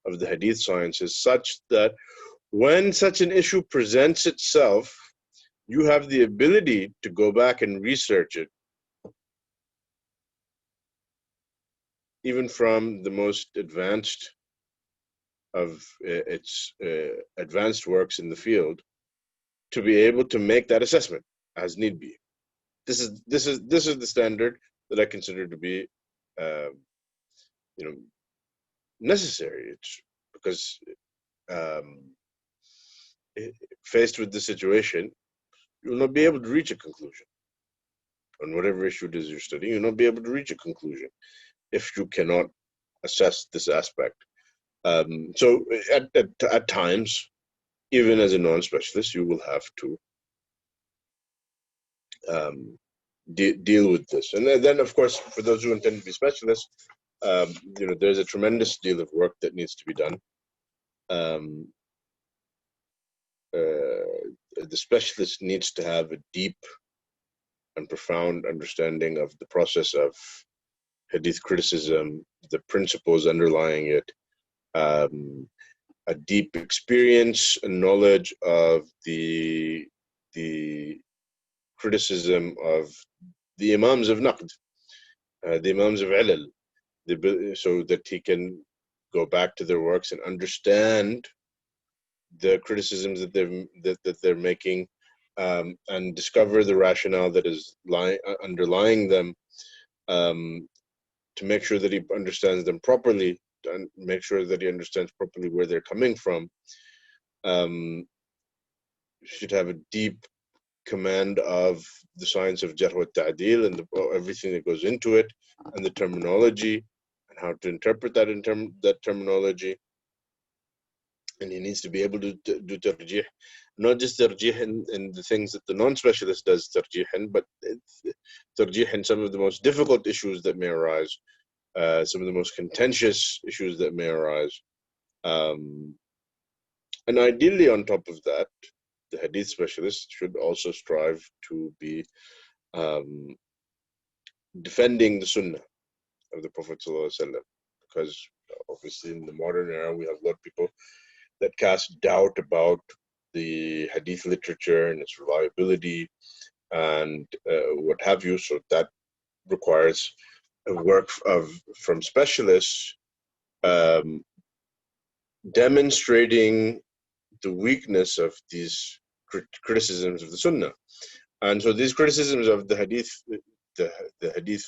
of the hadith sciences, such that when such an issue presents itself, you have the ability to go back and research it, even from the most advanced of its advanced works in the field, to be able to make that assessment as need be. This is the standard that I consider to be, necessary. It's because faced with the situation, you will not be able to reach a conclusion on whatever issue it is you're studying. You'll not be able to reach a conclusion if you cannot assess this aspect. So at times, even as a non-specialist, you will have to deal with this. And then, of course, for those who intend to be specialists, there's a tremendous deal of work that needs to be done. The specialist needs to have a deep and profound understanding of the process of hadith criticism, the principles underlying it, a deep experience and knowledge of the criticism of the Imams of Naqd, the Imams of Ilal, so that he can go back to their works and understand the criticisms that they're making, and discover the rationale that is underlying them, to make sure that he understands them properly, and make sure that he understands properly where they're coming from. Should have a deep command of the science of Jarh wa Ta'dil and everything that goes into it, and the terminology, and how to interpret that terminology. And he needs to be able to do tarjih, not just tarjih in the things that the non-specialist does tarjih in, but tarjih in some of the most difficult issues that may arise, some of the most contentious issues that may arise. And ideally, on top of that, the hadith specialist should also strive to be defending the sunnah of the Prophet ﷺ, because obviously in the modern era we have a lot of people that cast doubt about the hadith literature and its reliability and what have you. So that requires a work from specialists demonstrating the weakness of these criticisms of the Sunnah. And so these criticisms of the hadith the hadith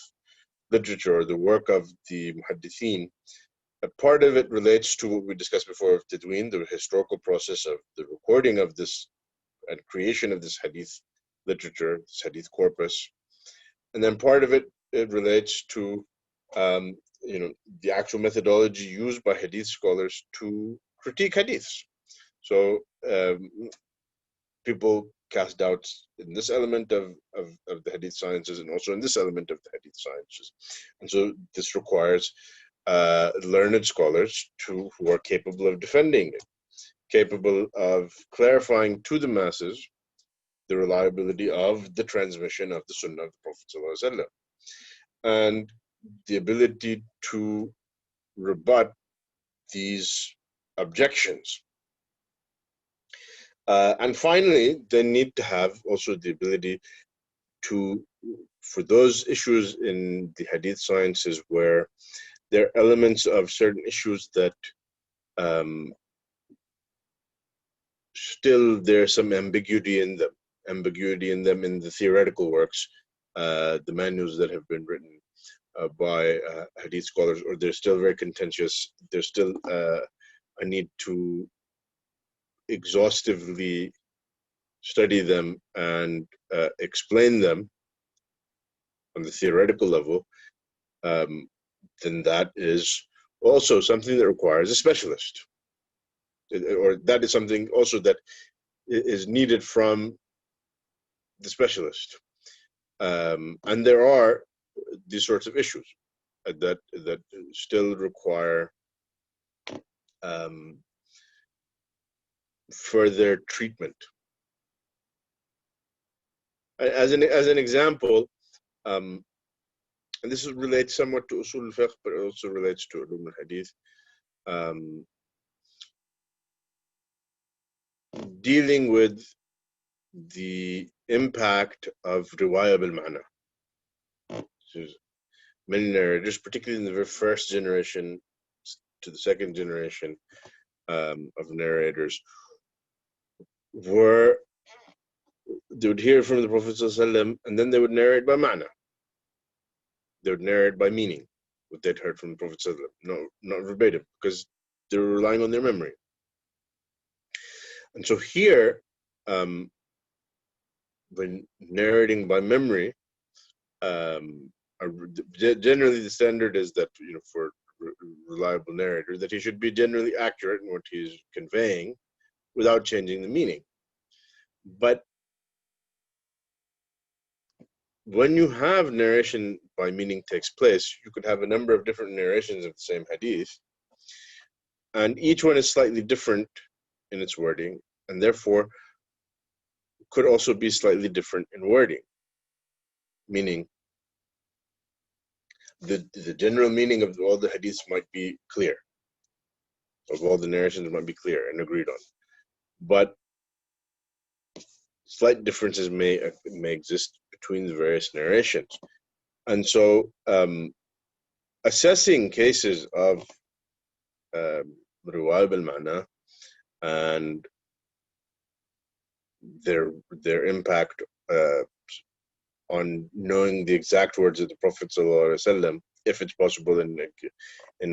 literature or the work of the muhaddithin, a part of it relates to what we discussed before of tadween, the historical process of the recording of this and creation of this hadith literature, this hadith corpus. And then part of it relates to the actual methodology used by hadith scholars to critique hadiths. So people cast doubts in this element of the hadith sciences and also in this element of the hadith sciences. And so this requires learned scholars who are capable of defending it, capable of clarifying to the masses the reliability of the transmission of the Sunnah of the Prophet ﷺ, and the ability to rebut these objections. And finally, they need to have also the ability to, for those issues in the hadith sciences where there are elements of certain issues that still there's some ambiguity in them in the theoretical works, the manuals that have been written by hadith scholars, or they're still very contentious. There's still a need to exhaustively study them and explain them on the theoretical level, then that is also something that requires a specialist, or that is something also that is needed from the specialist. And there are these sorts of issues that still require further treatment. As an example, and this relates somewhat to usul al-fiqh, but it also relates to ulum al-hadith, dealing with the impact of riwayah bil-ma'na. Many narrators, particularly in the very first generation to the second generation of narrators, they would hear from the Prophet ﷺ, and then they would narrate by ma'na. They would narrate by meaning what they'd heard from the Prophet ﷺ, not verbatim, because they were relying on their memory. And so here, when narrating by memory, generally the standard is that for reliable narrator that he should be generally accurate in what he's conveying without changing the meaning. But when you have narration by meaning takes place, you could have a number of different narrations of the same hadith, and each one is slightly different in its wording, and therefore could also be slightly different in wording. Meaning, the general meaning of all the hadiths might be clear, of all the narrations might be clear and agreed on, but slight differences may exist between the various narrations. And so assessing cases of riwayah bil-ma'na and their impact on knowing the exact words of the Prophet ﷺ, if it's possible in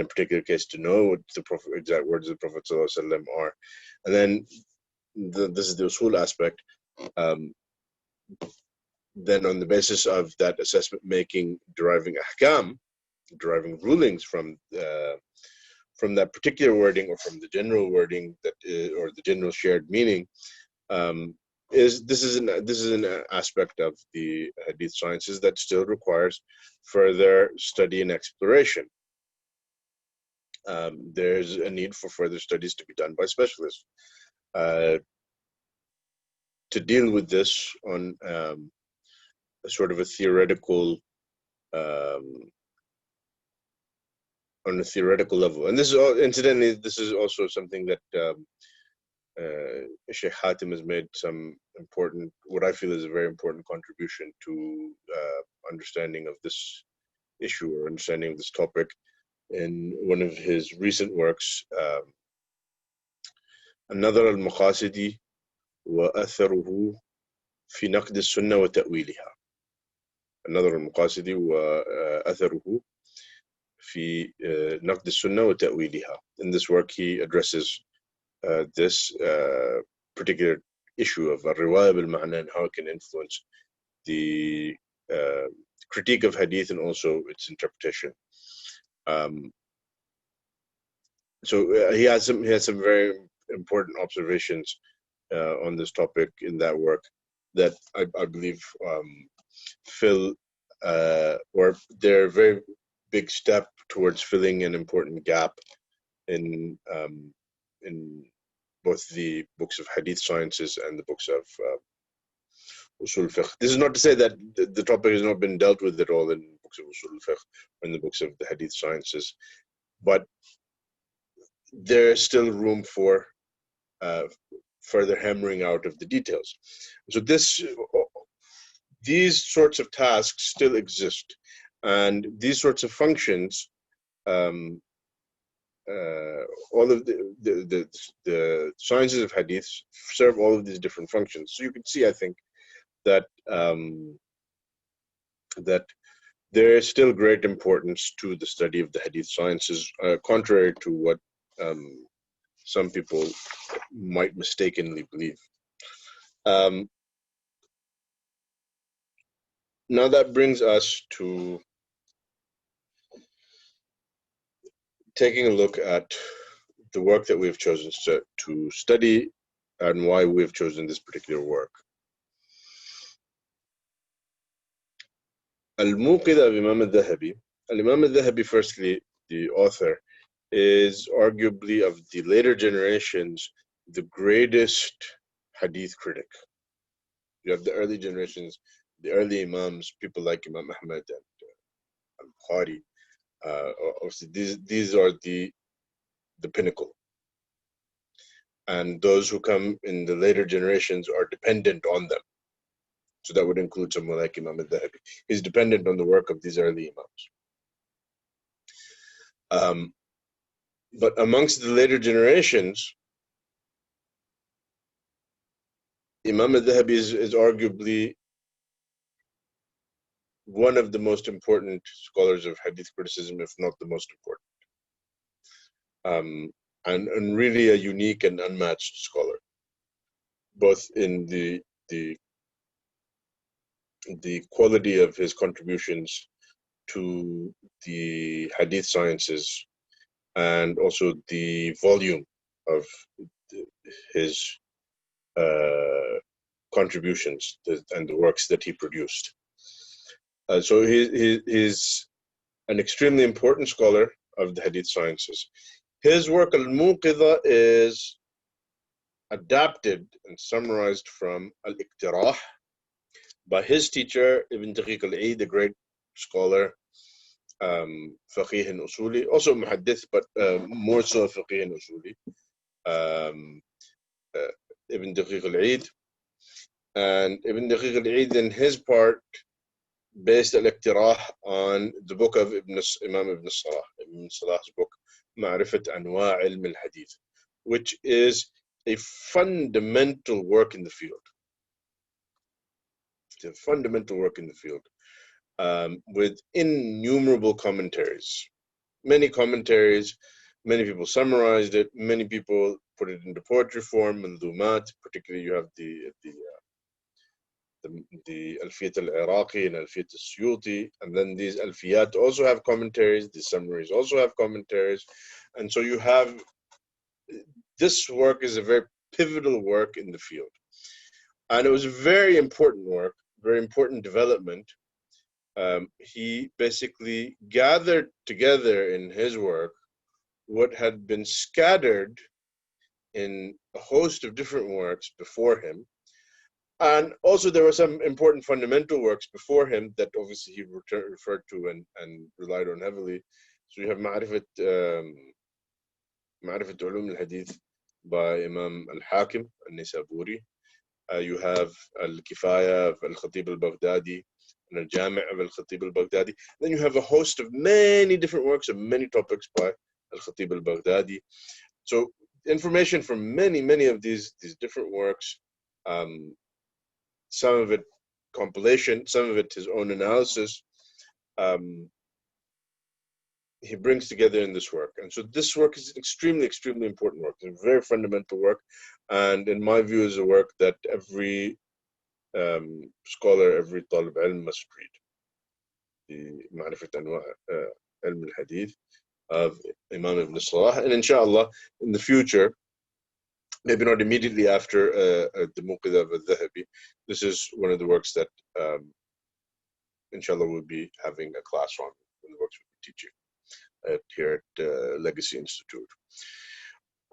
a particular case to know what the exact words of the Prophet ﷺ are. And then this is the usul aspect. Then on the basis of that assessment making, deriving ahkam, deriving rulings from that particular wording or from the general wording or the general shared meaning, this is an aspect of the hadith sciences that still requires further study and exploration. There's a need for further studies to be done by specialists to deal with this on a sort of a theoretical on a theoretical level. And this is incidentally, this is also something that Sheikh Hatim has made some important, what I feel is a very important contribution to understanding of this issue or understanding of this topic in one of his recent works, النظر المقاصد وأثره في نقد السنة وتأويلها. النظر المقاصدي وأثره في نقد السنة وتأويلها. In this work he addresses this particular issue of الرواية بالمعنى and how it can influence the critique of hadith and also its interpretation. So he has some very important observations on this topic in that work that I believe fill or they're a very big step towards filling an important gap in both the books of hadith sciences and the books of usul fiqh. This is not to say that the topic has not been dealt with at all in books of usul fiqh or in the books of the hadith sciences, but there's still room for further hammering out of the details. So these sorts of tasks still exist, and these sorts of functions, all of the sciences of hadith serve all of these different functions. So you can see, I think, that that there is still great importance to the study of the hadith sciences, contrary to what some people might mistakenly believe. Now that brings us to taking a look at the work that we've chosen to study and why we've chosen this particular work. Al-Mūqiẓah of Imam al-Dhahabi. Imam al-Dhahabi, firstly, the author, is arguably of the later generations the greatest hadith critic. You have the early generations, the early Imams, people like Imam Ahmad and al-Bukhari. Obviously, these are the pinnacle. And those who come in the later generations are dependent on them. So that would include someone like Imam al-Dhahabi. He's dependent on the work of these early Imams. But amongst the later generations, Imam al-Dhahabi is arguably one of the most important scholars of hadith criticism, if not the most important. And really a unique and unmatched scholar, both in the quality of his contributions to the hadith sciences and also the volume of his contributions and the works that he produced. So he's an extremely important scholar of the hadith sciences. His work al-Muqiza is adapted and summarized from al-Iqtirah by his teacher Ibn Daqiq al-Eid, the great scholar, faqih and usuli, also muhaddith, but more so faqih and usuli, Ibn Daqiq al-Eid. And Ibn Daqiq al-Eid, in his part, based al-Iqtirah on the book of Imam Ibn Salah, Ibn Salah's book, Ma'rifat Anwa' Ilm al-Hadith, which is a fundamental work in the field. It's a fundamental work in the field, with innumerable commentaries. Many commentaries, many people summarized it, many people put it into poetry form, manzumat, particularly you have the Alfiyat al-Iraqi and Alfiyat al-Suyuti, and then these Alfiyat also have commentaries, these summaries also have commentaries, and so you have, this work is a very pivotal work in the field. And it was a very important work, very important development. He basically gathered together in his work what had been scattered in a host of different works before him. And also there were some important fundamental works before him that obviously he referred to and relied on heavily. So you have Ma'rifat Ulum al-Hadith by Imam al-Hatim al-Nisaburi. You have al-Kifaya of al-Khatib al-Baghdadi and al-Jami' of al-Khatib al-Baghdadi. Then you have a host of many different works of many topics by al-Khatib al-Baghdadi. So information from many of these different works, some of it compilation, some of it his own analysis, he brings together in this work. And so this work is an extremely, extremely important work. It's a very fundamental work, and in my view is a work that every scholar, every talib ilm must read. The Ma'rifat Anwa' Ilm al-Hadith of Imam ibn Salah, and inshallah in the future, maybe not immediately after the Muqiza of al-Dhahabi, this is one of the works that inshallah we'll be having a class on, one of the works we'll be teaching here at Legacy Institute.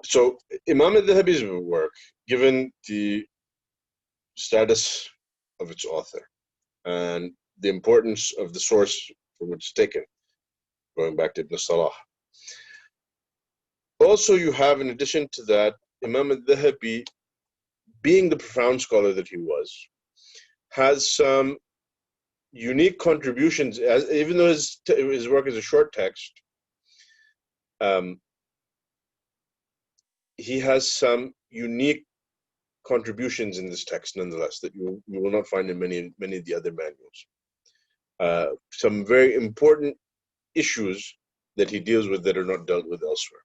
So Imam al-Dhahabi's work, given the status of its author and the importance of the source from which it's taken, going back to Ibn Salah. Also, you have, in addition to that, Imam al-Dhahabi, being the profound scholar that he was, has some unique contributions, even though his work is a short text, he has some unique contributions in this text nonetheless that you will not find in many of the other manuals. Some very important issues that he deals with that are not dealt with elsewhere.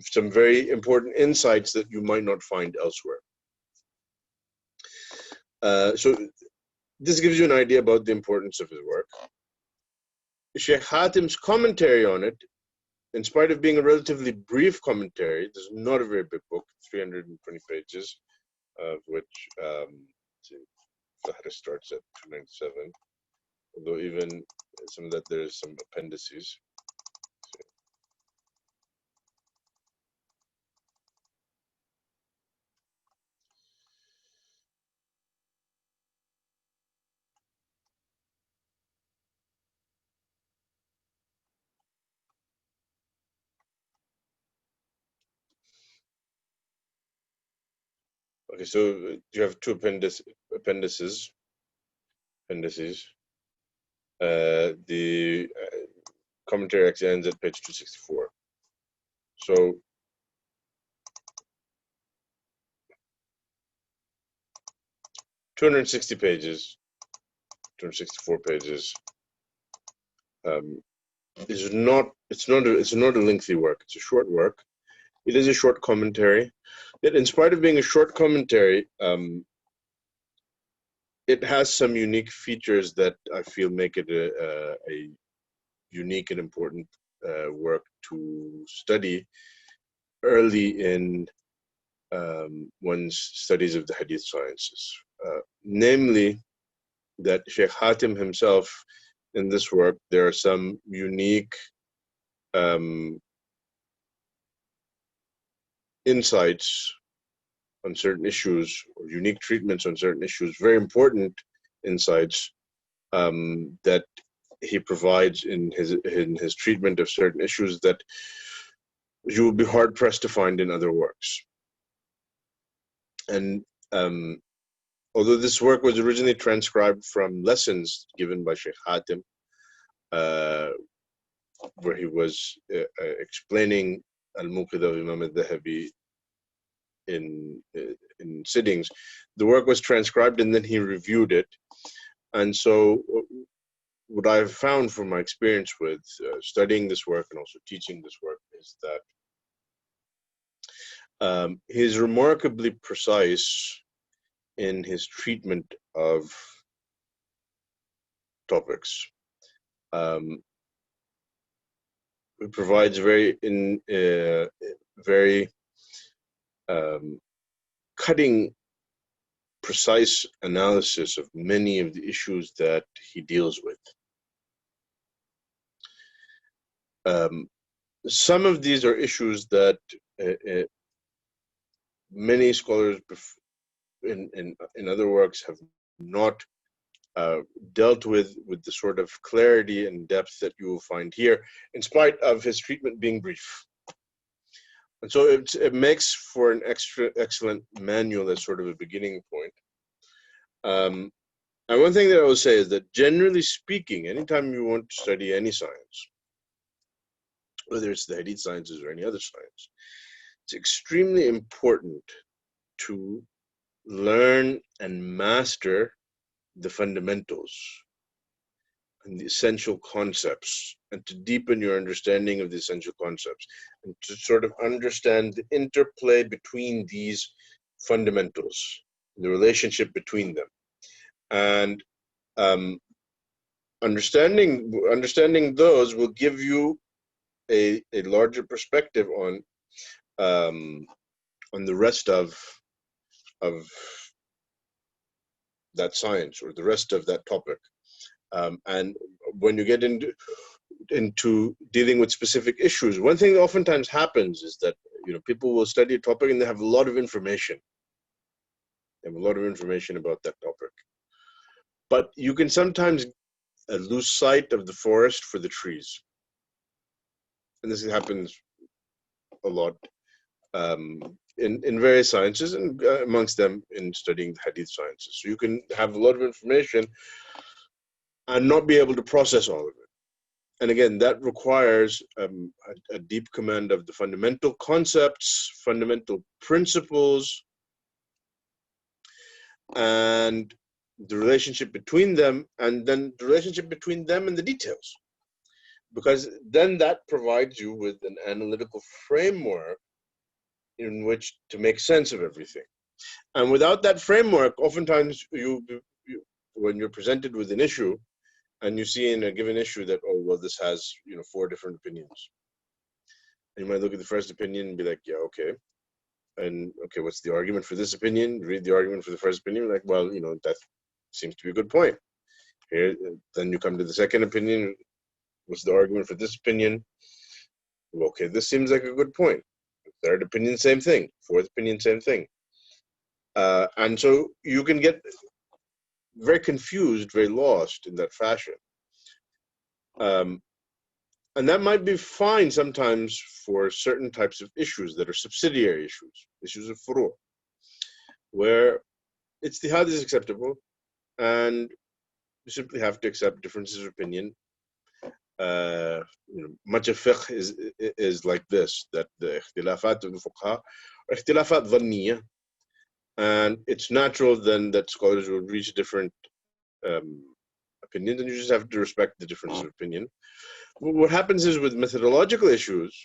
Some very important insights that you might not find elsewhere. So this gives you an idea about the importance of his work. Sheikh Hatim's commentary on it, in spite of being a relatively brief commentary, this is not a very big book, 320 pages, of which Fahris starts at 297, although even some of that there's some appendices. Okay, so you have two appendices. The commentary actually ends at page 264. So 260 pages, 264 pages. It's not a lengthy work. It's a short work. It is a short commentary. Yet, in spite of being a short commentary, it has some unique features that I feel make it a unique and important work to study early in one's studies of the Hadith sciences. Namely, that Sheikh Hatim himself, in this work, there are some unique insights on certain issues, or unique treatments on certain issues, very important insights that he provides in his treatment of certain issues that you will be hard pressed to find in other works. And although this work was originally transcribed from lessons given by Sheikh Hatim, where he was explaining al-Muqiza of Imam al-Dhahabi in sittings, the work was transcribed and then he reviewed it. And so what I've found from my experience with studying this work and also teaching this work is that he's remarkably precise in his treatment of topics. It provides very cutting, precise analysis of many of the issues that he deals with. Some of these are issues that many scholars in other works have not dealt with the sort of clarity and depth that you will find here, in spite of his treatment being brief. And so it makes for an excellent manual as sort of a beginning point. And one thing that I will say is that, generally speaking, anytime you want to study any science, whether it's the Hadith sciences or any other science, it's extremely important to learn and master the fundamentals and the essential concepts, and to deepen your understanding of the essential concepts, and to sort of understand the interplay between these fundamentals, the relationship between them, and um, understanding those will give you a larger perspective on the rest of that science or the rest of that topic. And when you get into dealing with specific issues, one thing that oftentimes happens is that people will study a topic and they have a lot of information. They have a lot of information about that topic, but you can sometimes lose sight of the forest for the trees, and this happens a lot in various sciences, and amongst them in studying the hadith sciences. So you can have a lot of information and not be able to process all of it. And again, that requires a deep command of the fundamental concepts, fundamental principles, and the relationship between them, and then the relationship between them and the details. Because then that provides you with an analytical framework in which to make sense of everything. And without that framework, oftentimes when you're presented with an issue, and you see in a given issue that, oh, well, this has 4 different opinions. And you might look at the first opinion and be like, yeah, okay. And okay, what's the argument for this opinion? Read the argument for the first opinion. Like, well, that seems to be a good point. Here, then you come to the second opinion. What's the argument for this opinion? Well, okay, this seems like a good point. Third opinion, same thing. Fourth opinion, same thing. And so you can get very confused, very lost in that fashion. And that might be fine sometimes for certain types of issues that are subsidiary issues of furu', where ijtihad is acceptable, and you simply have to accept differences of opinion. Much of fiqh is like this, that the ikhtilafat of the fuqaha are ikhtilafat dhanniya, and it's natural then that scholars will reach different opinions, and you just have to respect the difference of opinion. What happens is with methodological issues,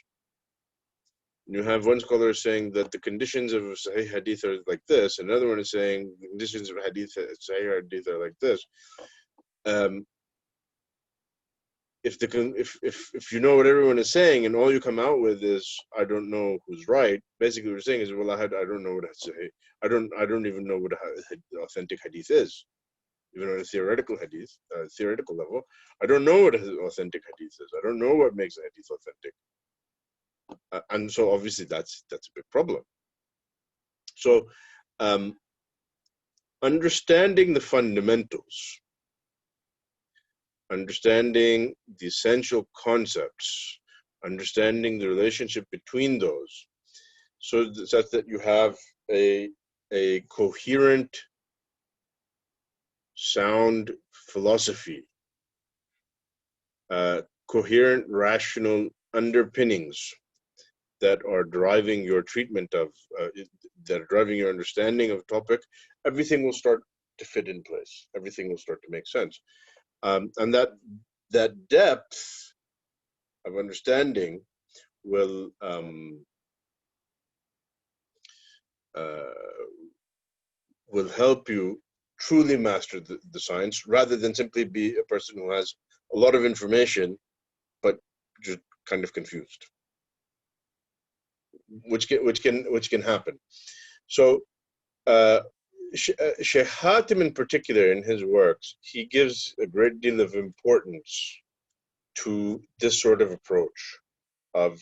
you have one scholar saying that the conditions of Sahih Hadith are like this, and another one is saying the conditions of Sahih Hadith are like this. If you know what everyone is saying and all you come out with is I don't know who's right, basically what you're saying is, well, I don't know what Sahih. I don't even know what authentic Hadith is. Even on a theoretical level, I don't know what authentic hadith is. I don't know what makes a hadith authentic, and so obviously that's a big problem. So, understanding the fundamentals, understanding the essential concepts, understanding the relationship between those, so that you have a coherent, sound philosophy, coherent, rational underpinnings that are driving your treatment of, that are driving your understanding of a topic, everything will start to fit in place. Everything will start to make sense. And that depth of understanding will help you truly master the science, rather than simply be a person who has a lot of information but just kind of confused, which can happen. So Shaykh Hatim in particular, in his works, he gives a great deal of importance to this sort of approach of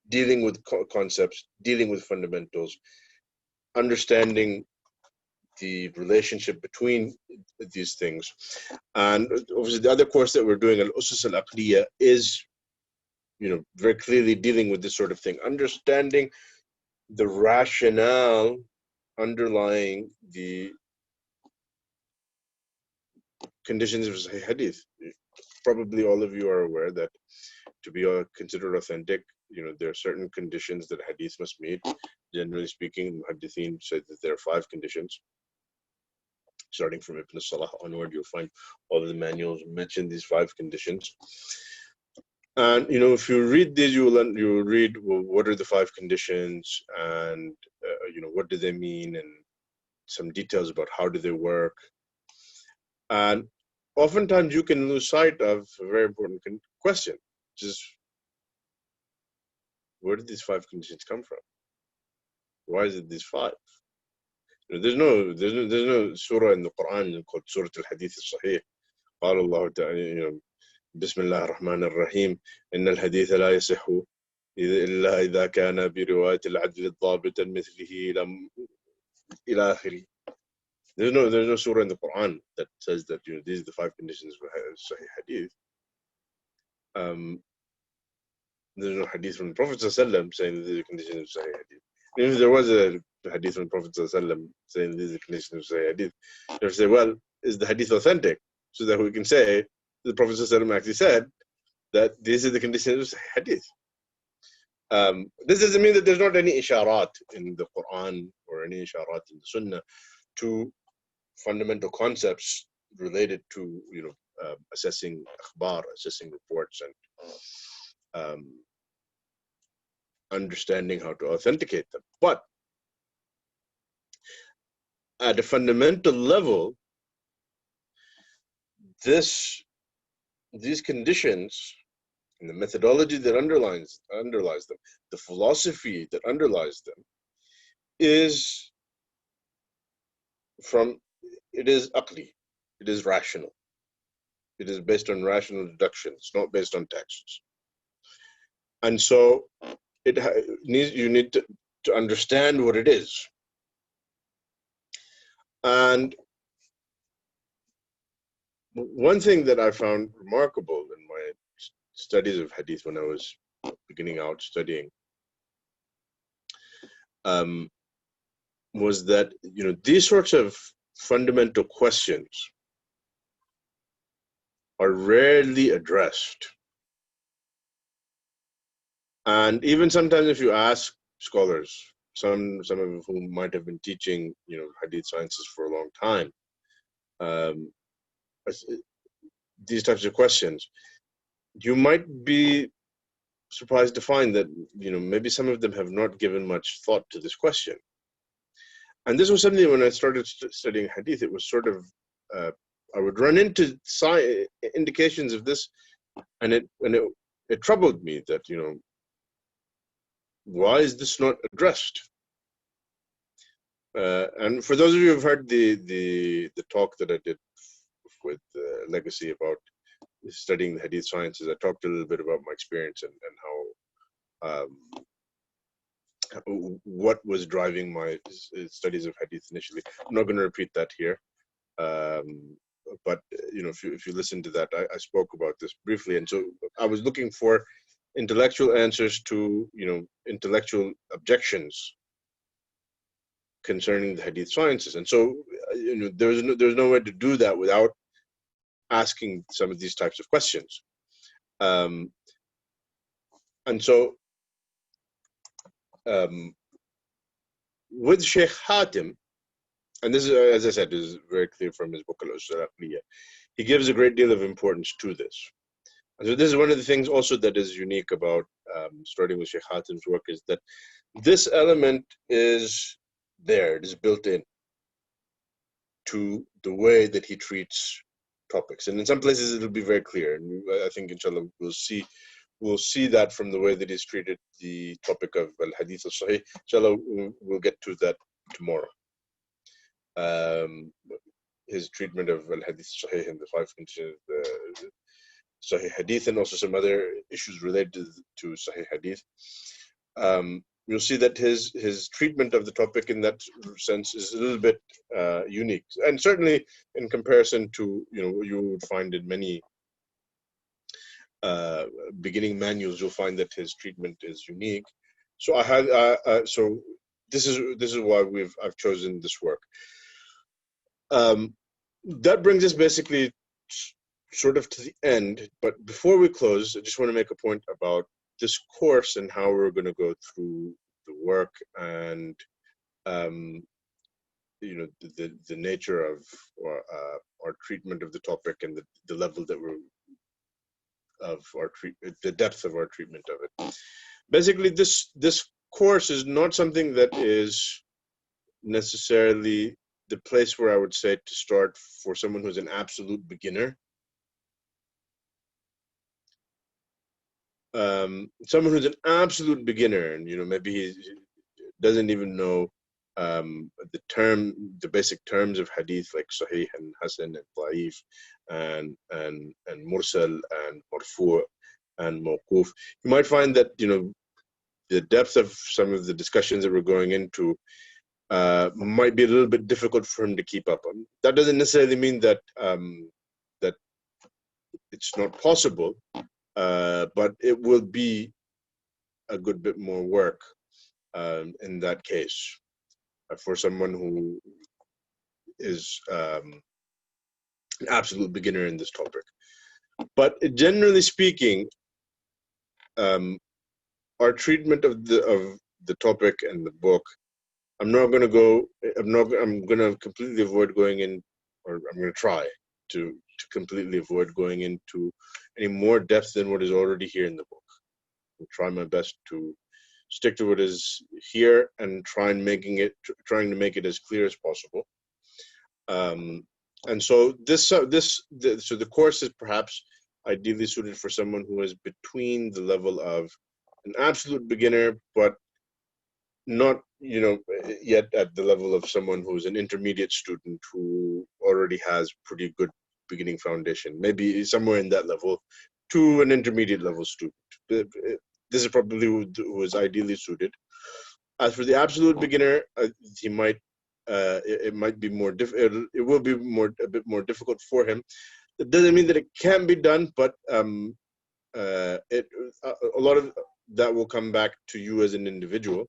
dealing with concepts, dealing with fundamentals, understanding the relationship between these things. And obviously the other course that we're doing, al-Usus al-Aqliya, is very clearly dealing with this sort of thing, understanding the rationale underlying the conditions of Sahih Hadith. Probably all of you are aware that to be considered authentic, there are certain conditions that hadith must meet. Generally speaking, muhaddithin said that there are 5 conditions. Starting from Ibn al-Salah onward, you'll find all of the manuals mention these 5 conditions. And if you read these, you will read, well, what are the 5 conditions, and what do they mean, and some details about how do they work. And oftentimes you can lose sight of a very important question, which is, where did these 5 conditions come from? Why is it these 5? There's no surah in the Quran called Surah al-Hadith al-Sahih. قال الله تعالى بسم الله الرحمن الرحيم إن الحديث لا يصح إلا إذا كان برواية العدل الضابط مثله إلى آخره. There's no surah in the Quran that says that these are the 5 conditions for Sahih Hadith. There's no hadith from the Prophet ﷺ saying that these are the conditions of Sahih Hadith. Even if there was a hadith from the Prophet ﷺ saying these are the conditions of Sahih Hadith, they would say, well, is the hadith authentic? So that we can say the Prophet ﷺ actually said that these are the conditions of Sahih Hadith. This doesn't mean that there's not any isharat in the Quran or any isharat in the Sunnah to fundamental concepts related to assessing akhbar, assessing reports, and understanding how to authenticate them. But at a fundamental level, these conditions and the methodology that underlies them, the philosophy that underlies them, is aqli, it is rational. It is based on rational deductions, not based on texts. And so you need to understand what it is. And one thing that I found remarkable in my studies of hadith when I was beginning out studying was that these sorts of fundamental questions are rarely addressed. And even sometimes if you ask scholars, some of whom might have been teaching hadith sciences for a long time, these types of questions, you might be surprised to find that maybe some of them have not given much thought to this question. And this was something when I started studying hadith, it was sort of I would run into indications of this, and it troubled me that why is this not addressed? And for those of you who've heard the talk that I did with Legacy about studying the hadith sciences, I talked a little bit about my experience and how what was driving my studies of hadith initially. I'm not going to repeat that here, but if you listen to that, I spoke about this briefly. And so I was looking for intellectual answers to intellectual objections concerning the hadith sciences. And so there's no way to do that without asking some of these types of questions. And so with Sheikh Hatim, and this is, as I said, is very clear from his book al-Salah, he gives a great deal of importance to this. And so this is one of the things also that is unique about starting with Sheikh Hatim's work, is that this element is there, it is built in to the way that he treats topics. And in some places it'll be very clear, and I think inshallah we'll see that from the way that he's treated the topic of al-Hadith al-Sahih. Inshallah we'll get to that tomorrow. His treatment of al-Hadith al-Sahih and the 5 conditions of Sahih Hadith, and also some other issues related to Sahih Hadith. You'll see that his treatment of the topic in that sense is a little bit unique, and certainly in comparison to you would find in many beginning manuals, you'll find that his treatment is unique. So so this is why I've chosen this work. That brings us basically sort of to the end, but before we close, I just want to make a point about this course and how we're going to go through the work and the nature of our treatment of the topic and the level that we're of our treatment, the depth of our treatment of it. Basically, this course is not something that is necessarily the place where I would say to start for someone who's an absolute beginner. Someone who's an absolute beginner, and maybe he doesn't even know the basic terms of hadith, like sahih and hasan and dhaif and mursal and marfu' and mawquf. You might find that the depth of some of the discussions that we're going into might be a little bit difficult for him to keep up on. That doesn't necessarily mean that that it's not possible, but it will be a good bit more work in that case for someone who is an absolute beginner in this topic. But generally speaking, our treatment of the topic and the book, I'm going to completely avoid going in, or I'm going to try to completely avoid going into any more depth than what is already here in the book. I'll try my best to stick to what is here and trying to make it as clear as possible. And so the course is perhaps ideally suited for someone who is between the level of an absolute beginner, but not yet at the level of someone who's an intermediate student who already has pretty good beginning foundation, maybe somewhere in that level to an intermediate level student. This is probably who is ideally suited. As for the absolute beginner, he might it might be more it will be a bit more difficult for him. It doesn't mean that it can be done, but a lot of that will come back to you as an individual,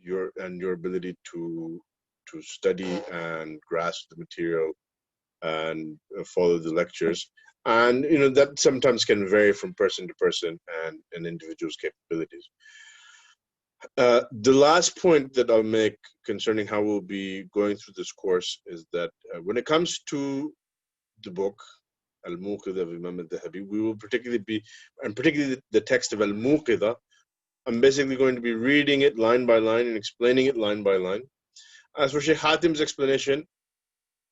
your ability to study and grasp the material and follow the lectures, and that sometimes can vary from person to person and an individual's capabilities. The last point that I'll make concerning how we'll be going through this course is that when it comes to the book al-Muqiza of Imam al-Dhahabi, we will particularly the text of al-Muqiza, I'm basically going to be reading it line by line and explaining it line by line. As for Shaykh Hatim's explanation,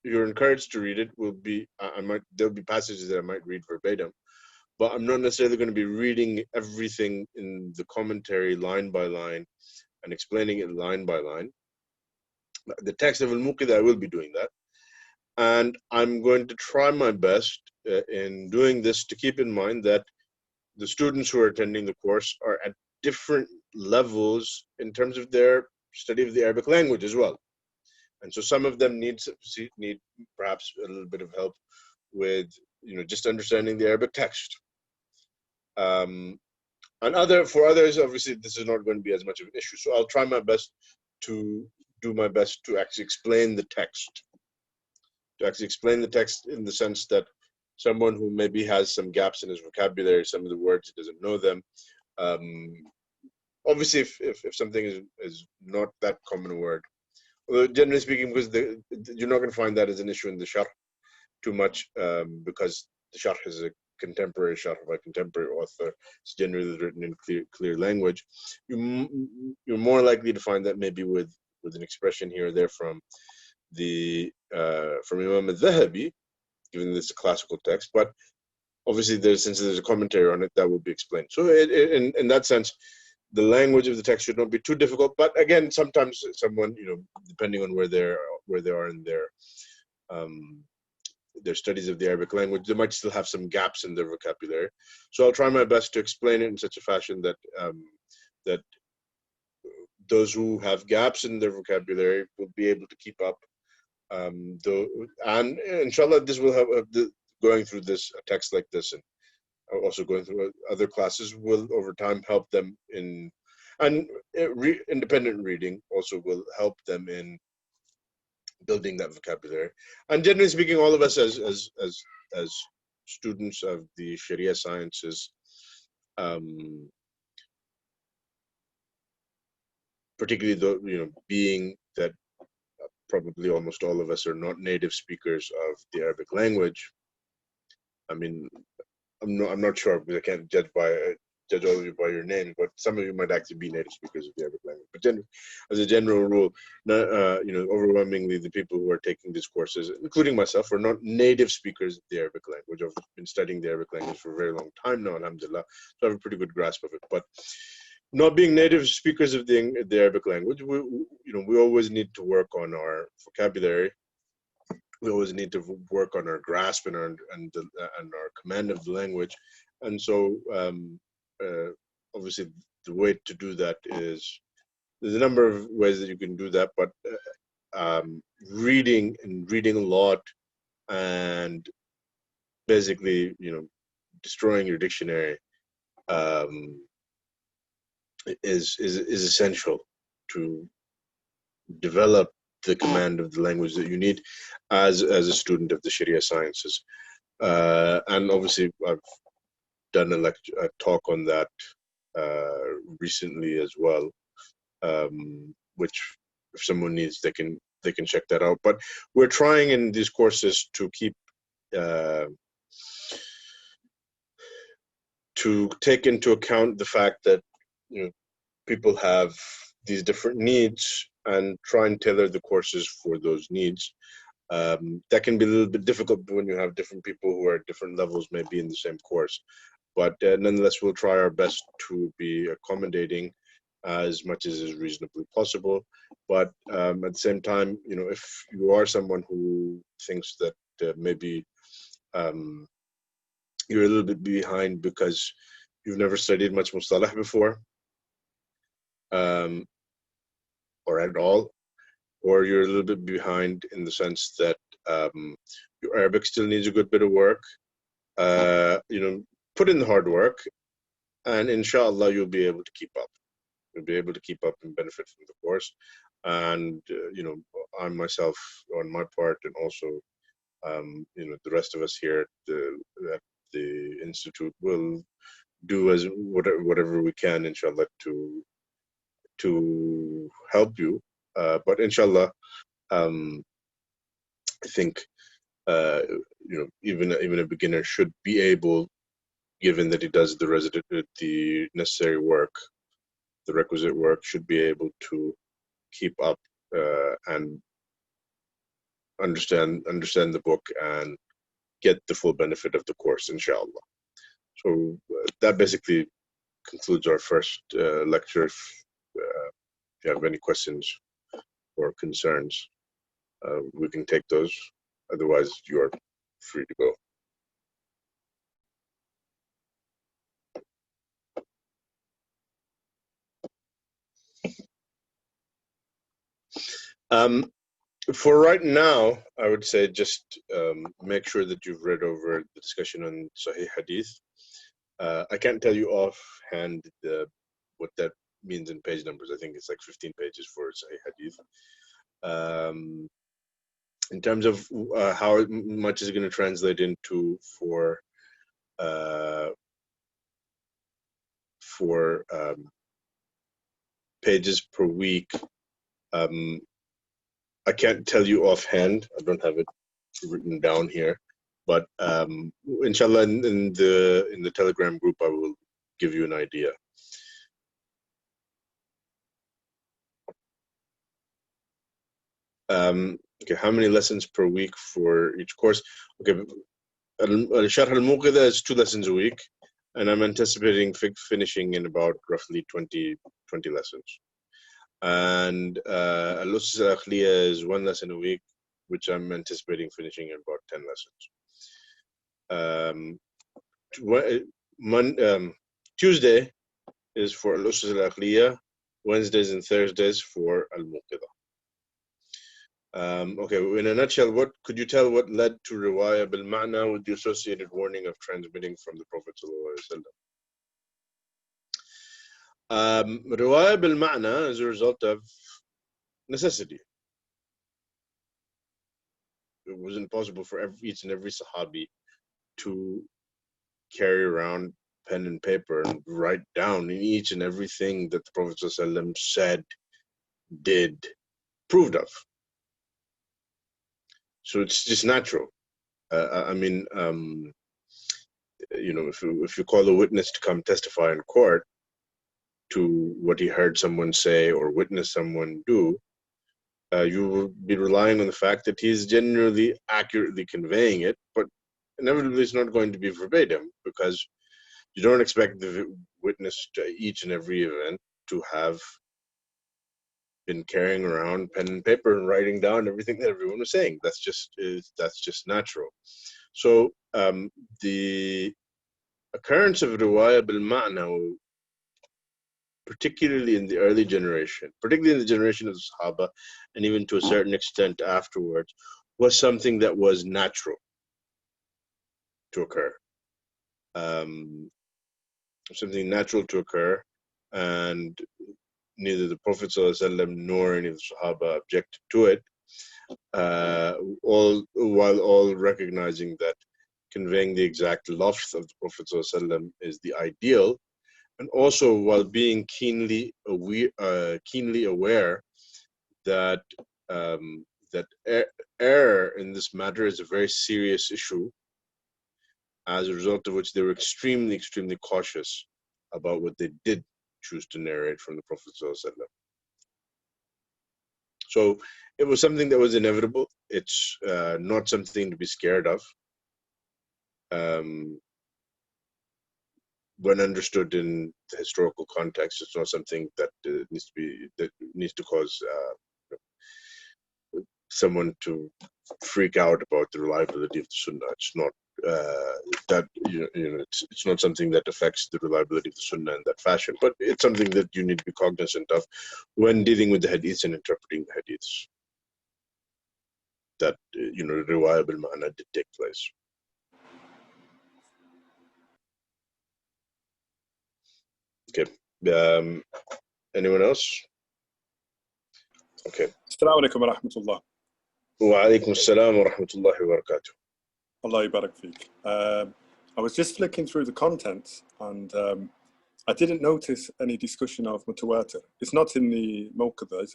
you're encouraged to read it. There'll be passages that I might read verbatim, but I'm not necessarily going to be reading everything in the commentary line by line and explaining it line by line. The text of al-Muqiza, I will be doing that. And I'm going to try my best in doing this to keep in mind that the students who are attending the course are at different levels in terms of their study of the Arabic language as well. And so some of them need perhaps a little bit of help with just understanding the Arabic text. And for others, obviously, this is not going to be as much of an issue. So I'll try my best to actually explain the text. To actually explain the text in the sense that someone who maybe has some gaps in his vocabulary, some of the words he doesn't know them. Obviously, if something is not that common a word, well, generally speaking, because you're not going to find that as an issue in the Sharḥ too much, because the Sharḥ is a contemporary Sharḥ by a contemporary author. It's generally written in clear language. You're more likely to find that maybe with an expression here or there from Imam al-Dhahabi, given this is a classical text, but obviously since there's a commentary on it, that will be explained. So in that sense, the language of the text should not be too difficult. But again, sometimes someone, depending on where they are in their studies of the Arabic language, they might still have some gaps in their vocabulary. So I'll try my best to explain it in such a fashion that that those who have gaps in their vocabulary will be able to keep up. And inshallah, this will help. Going through this text like this, and also going through other classes, will over time help them in, and independent reading also will help them in building that vocabulary. And generally speaking, all of us as students of the Sharia sciences, particularly being that probably almost all of us are not native speakers of the Arabic language. I mean, I'm not sure because I can't judge all of you by your name, but some of you might actually be native speakers of the Arabic language. But as a general rule, overwhelmingly the people who are taking these courses, including myself, are not native speakers of the Arabic language. I've been studying the Arabic language for a very long time now, alhamdulillah, so I have a pretty good grasp of it. But not being native speakers of the Arabic language, we always need to work on our vocabulary. We always need to work on our grasp and our command of the language. And so obviously the way to do that is, there's a number of ways that you can do that, but reading a lot and basically destroying your dictionary is essential to develop the command of the language that you need as a student of the Sharia sciences. And obviously I've done a talk on that recently as well, which if someone needs, they can check that out. But we're trying in these courses to keep to take into account the fact that people have these different needs and try and tailor the courses for those needs. That can be a little bit difficult when you have different people who are at different levels, maybe in the same course. But nonetheless, we'll try our best to be accommodating as much as is reasonably possible. But at the same time, if you are someone who thinks that maybe you're a little bit behind because you've never studied much Mustalah before, or at all, or you're a little bit behind in the sense that your Arabic still needs a good bit of work, put in the hard work, and inshallah you'll be able to keep up. You'll be able to keep up and benefit from the course. And I myself, on my part, and also the rest of us here at the institute will do as whatever we can, inshallah, to help you. But inshallah, I think even a beginner should be able, given that he does the necessary work, the requisite work, should be able to keep up and understand the book and get the full benefit of the course, inshallah. So that basically concludes our first lecture. If you have any questions or concerns, we can take those. Otherwise, you are free to go. For right now, I would say just make sure that you've read over the discussion on Sahih Hadith. I can't tell you offhand what that means in page numbers. I think it's like 15 pages for Sahih Hadith. In terms of how much is it going to translate into for pages per week, I can't tell you offhand. I don't have it written down here, but inshallah in the Telegram group I will give you an idea. Okay, how many lessons per week for each course? Okay, Sharḥ Al-Mūqiẓah is 2 lessons a week, and I'm anticipating finishing in about roughly 20 lessons. And al-Usus is 1 lesson a week, which I'm anticipating finishing in about 10 lessons. Tuesday is for al-Usus, Wednesdays and Thursdays for al-Muqiza. Okay, in a nutshell, what could you tell what led to riwayah bil-ma'na with the associated warning of transmitting from the Prophet ﷺ? Riwayah bil-ma'na is a result of necessity. it wasn't possible for each and every Sahabi to carry around pen and paper and write down in each and everything that the Prophet ﷺ said, did, proved of. So it's just natural. I mean, you know, if you call a witness to come testify in court to what he heard someone say or witness someone do, you will be relying on the fact that he is generally accurately conveying it, but inevitably it's not going to be verbatim, because you don't expect the witness to each and every event to have been carrying around pen and paper and writing down everything that everyone was saying. That's just natural. So the occurrence of riwayah bil ma'na, particularly in the early generation, particularly in the generation of the Sahaba, and even to a certain extent afterwards, was something that was natural to occur. Something natural to occur, and neither the Prophet ﷺ nor any of the Sahaba objected to it, while all recognizing that conveying the exact lafz of the Prophet ﷺ is the ideal, and also while being keenly aware that error in this matter is a very serious issue, as a result of which they were extremely cautious about what they did choose to narrate from the Prophet ﷺ. So it was something that was inevitable. It's not something to be scared of. When understood in the historical context, it's not something that needs to cause someone to freak out about the reliability of the Sunnah. It's not it's not something that affects the reliability of the Sunnah in that fashion, but it's something that you need to be cognizant of when dealing with the Hadiths and interpreting the Hadiths. That riwayah bil ma'na did take place. Okay. Anyone else? Okay. Assalamu alaikum wa rahmatullah. Wa alaikum assalam wa rahmatullahi wa barakatuh. Allah yabarak feek. I was just flicking through the contents, and I didn't notice any discussion of mutawatir. It's not in the Muqiza, is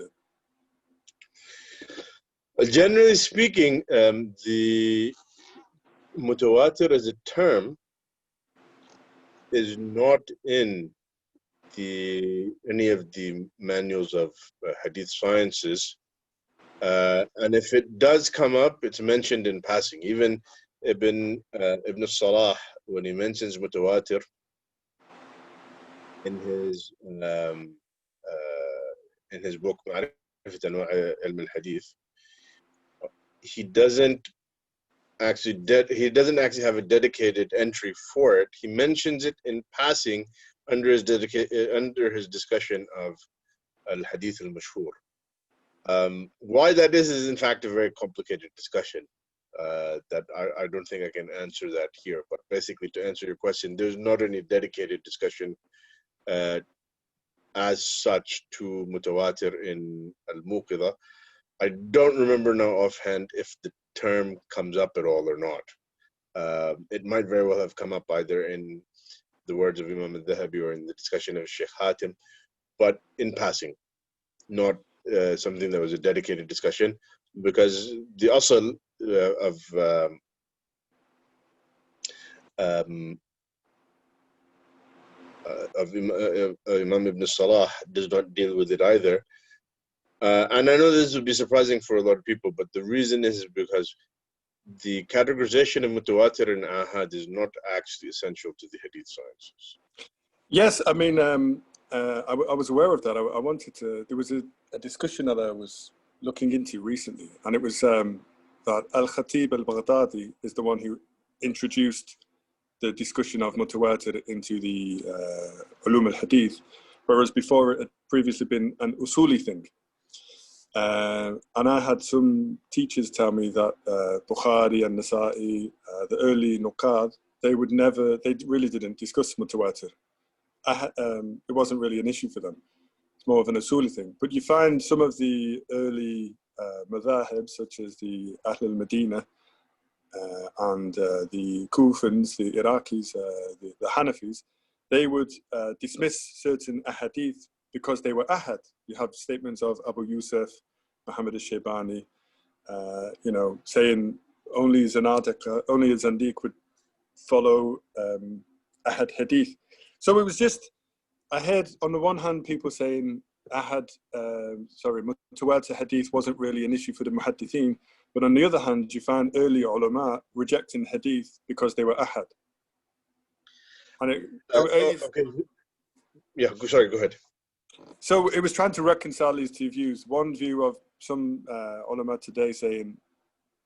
it? Generally speaking, the mutawatir as a term is not in any of the manuals of hadith sciences, and if it does come up, it's mentioned in passing. Even Ibn al-Salah, when he mentions mutawatir in his book Ma'rifat Anwa' al-Hadith, he doesn't actually have a dedicated entry for it. He mentions it in passing under his discussion of al-Hadith al-Mashhur. Why that is in fact a very complicated discussion that I don't think I can answer that here. But basically, to answer your question, there's not any dedicated discussion as such to mutawatir in al-Mūqiẓah. I don't remember now offhand if the term comes up at all or not. It might very well have come up either in the words of Imam al-Dhahabi or in the discussion of Sheikh Hatim, but in passing, not something that was a dedicated discussion, because the asl of Imam ibn Salah does not deal with it either. And I know this would be surprising for a lot of people, but the reason is because the categorization of mutawatir and ahad is not actually essential to the hadith sciences. Yes, I mean, I was aware of that. I wanted to. There was a discussion that I was looking into recently, and it was that al-Khatib al-Baghdadi is the one who introduced the discussion of mutawatir into the Ulum al-Hadith, whereas before it had previously been an usuli thing. And I had some teachers tell me that Bukhari and Nasa'i, the early Nuqad, they really didn't discuss mutawatir. It wasn't really an issue for them. It's more of an usuli thing. But you find some of the early madhahib, such as the Ahl al-Madinah and the Kufans, the Iraqis, the Hanafis, they would dismiss certain ahadith because they were ahad. You have statements of Abu Yusuf, Muhammad al-Shaybani, you know, saying only a Zandiq would follow ahad hadith. So it was just, I heard on the one hand people saying mutawatir hadith wasn't really an issue for the muhaddithin, but on the other hand, you find early ulama rejecting hadith because they were ahad. And okay. Yeah, sorry, go ahead. So it was trying to reconcile these two views. One view of some ulama today saying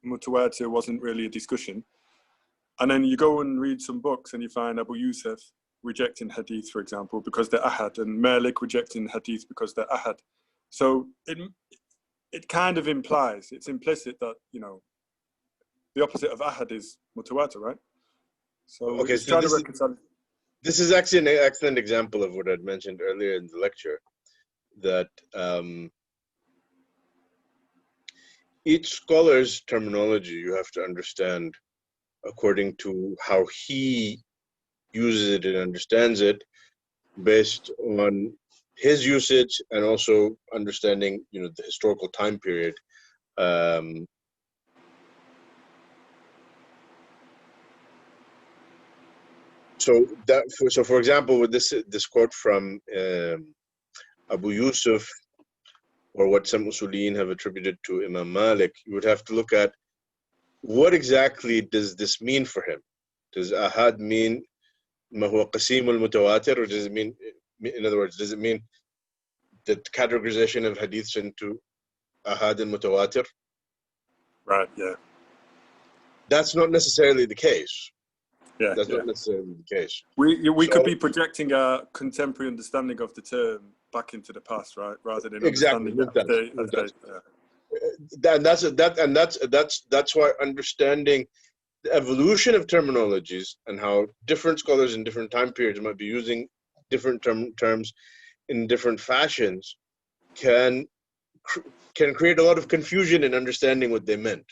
mutawatir wasn't really a discussion. And then you go and read some books and you find Abu Yusuf rejecting hadith, for example, because they're ahad, and Malik rejecting hadith because they're ahad. So it kind of implies, it's implicit that, you know, the opposite of ahad is mutawatir, right? So okay, so this is actually an excellent example of what I'd mentioned earlier in the lecture, that each scholar's terminology you have to understand according to how he uses it and understands it, based on his usage and also understanding, you know, the historical time period. So for example, with this quote from Abu Yusuf, or what some usuliyin have attributed to Imam Malik, you would have to look at what exactly does this mean for him. Does ahad mean ما هو قسيم المتواتر, or does it mean, in other words, does it mean the categorization of hadiths into ahad and mutawatir? Right, yeah. That's not necessarily the case. Yeah, that's not necessarily the case. We could be projecting our contemporary understanding of the term back into the past, right? Rather than exactly. understanding That's why understanding the evolution of terminologies and how different scholars in different time periods might be using different terms in different fashions can create a lot of confusion in understanding what they meant.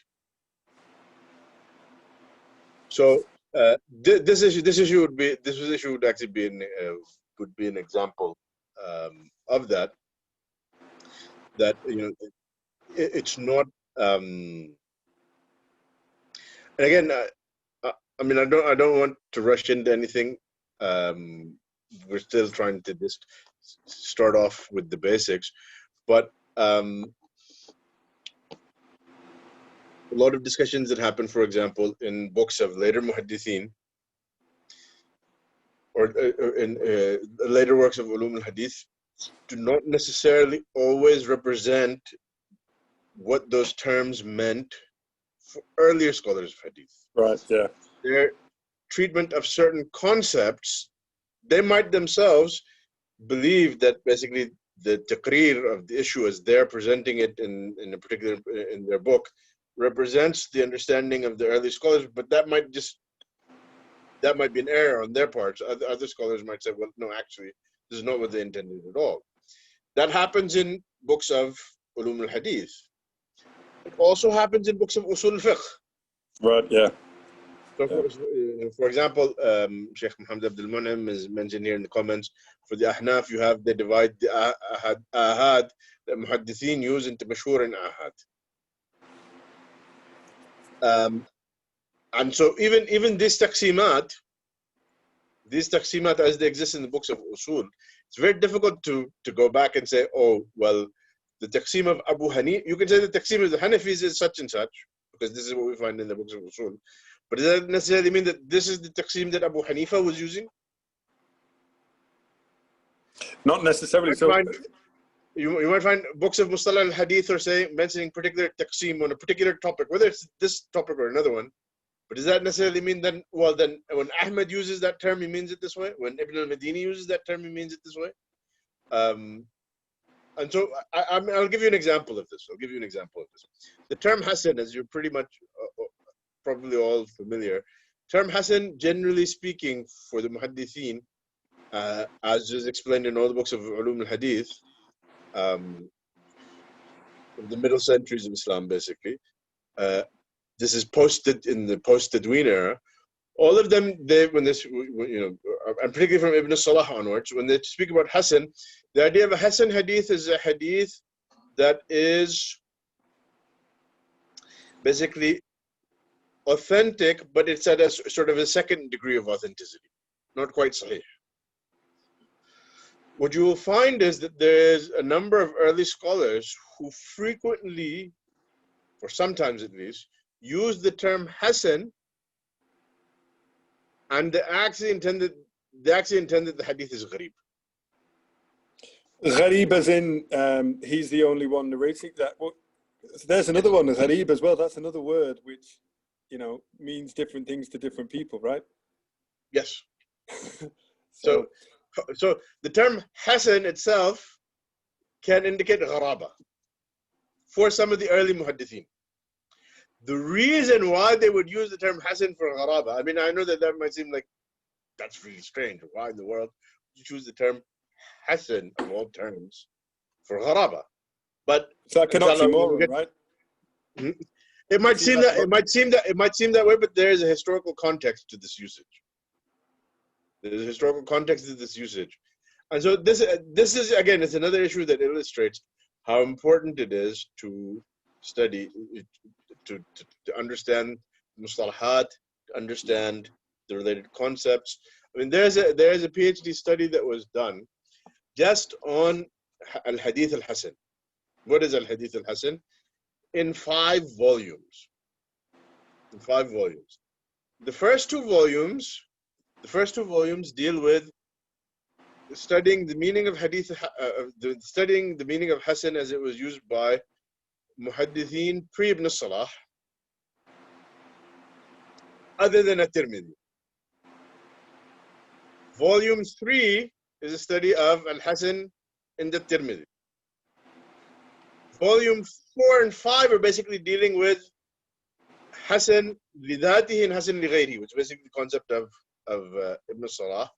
So this issue would actually be an example of that. That, you know, it's not. And again, I mean, I don't want to rush into anything. We're still trying to just start off with the basics, but a lot of discussions that happen, for example, in books of later muhaddithin, or in later works of Ulum al-Hadith, do not necessarily always represent what those terms meant for earlier scholars of hadith. Right, yeah. Their treatment of certain concepts, they might themselves believe that basically the taqreer of the issue as they're presenting it in a particular, in their book, represents the understanding of the early scholars, but that might be an error on their part. Other scholars might say, well, no, actually, this is not what they intended at all. That happens in books of Ulum al-Hadith. It also happens in books of Usul al-Fiqh. Right, yeah. So, for example, Sheikh Muhammad Abdul Mun'im is mentioned here in the comments. For the Ahnaf, they divide the ahad that muhaddithin use into mashhur and ahad. And so even these taqsimat as they exist in the books of usul, it's very difficult to go back and say, oh, well, the taqsim of Abu Hanif, you can say the taqsim of the Hanafis is such and such, because this is what we find in the books of usul. But does that necessarily mean that this is the taqsim that Abu Hanifa was using? Not necessarily. You might find books of Mustalah al-Hadith or mentioning particular taqsim on a particular topic, whether it's this topic or another one. But does that necessarily mean then when Ahmad uses that term, he means it this way? When Ibn al-Madini uses that term, he means it this way? And so I'll give you an example of this. The term Hasan, as you're pretty much probably all familiar, term Hasan, generally speaking, for the muhaddithin, as is explained in all the books of Ulum al-Hadith, of the middle centuries of Islam, basically. This is posted in the post-Tadween era. All of them, when this, and particularly from Ibn Salah onwards, when they speak about Hasan, the idea of a Hasan hadith is a hadith that is basically authentic, but it's at a sort of a second degree of authenticity, not quite sahih. What you will find is that there's a number of early scholars who frequently, or sometimes at least, use the term Hasan, and they actually intended the hadith is gharib. Gharib as in he's the only one narrating that. Well, there's another one, gharib as well. That's another word which, means different things to different people, right? Yes. So the term Hasan itself can indicate gharaba for some of the early muhaddithin. The reason why they would use the term Hasan for gharaba, I mean, I know that might seem like that's really strange. Why in the world would you choose the term Hasan of all terms for gharaba? But it's like an oxymoron, right? It might seem that way, but there is a historical context to this usage. There's a historical context to this usage, and so this is again, it's another issue that illustrates how important it is to study, to understand mustalahat, to understand the related concepts. I mean, there's a PhD study that was done just on al-Hadith al-Hasan. What is al-Hadith al-Hasan? In 5 volumes. In 5 volumes. The first two volumes deal with studying the meaning of hadith, studying the meaning of Hasan as it was used by muhaddithin pre-Ibn Salah, other than at-Tirmidhi. Volume 3 is a study of al-Hasan in the Tirmidhi. Volume 4 and 5 are basically dealing with Hasan lidatihi and Hasan lighayrihi, which is basically the concept of Ibn Salah.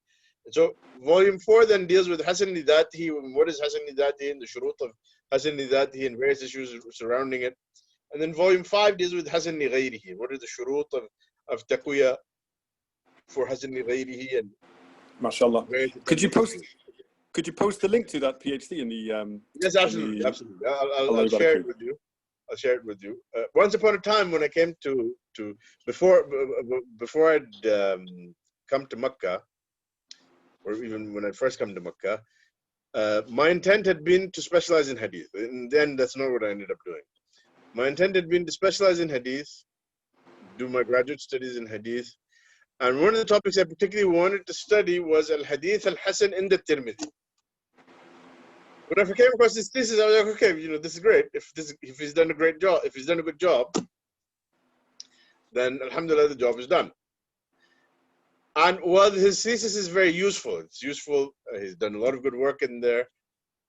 And so volume 4 then deals with Hasan lidatihi, what is Hasan lidatihi, and the shurut of Hasan lidatihi and various issues surrounding it. And then volume 5 deals with Hasan lighayrihi, what are the shurut of taqwiyah for Hasan lighayrihi, and mashallah. Could you post the link to that PhD in the yes, absolutely. I'll share it with you. Once upon a time, when I came to before I'd come to Mecca, or even when I'd first come to Mecca, my intent had been to specialize in hadith. And then that's not what I ended up doing. My intent had been to specialize in hadith, do my graduate studies in hadith, and one of the topics I particularly wanted to study was al-Hadith al-Hasan in the Tirmidhi. When I came across this thesis, I was like, okay, this is great. If he's done a great job, if he's done a good job, then alhamdulillah, the job is done. And while his thesis is very useful, it's useful, he's done a lot of good work in there.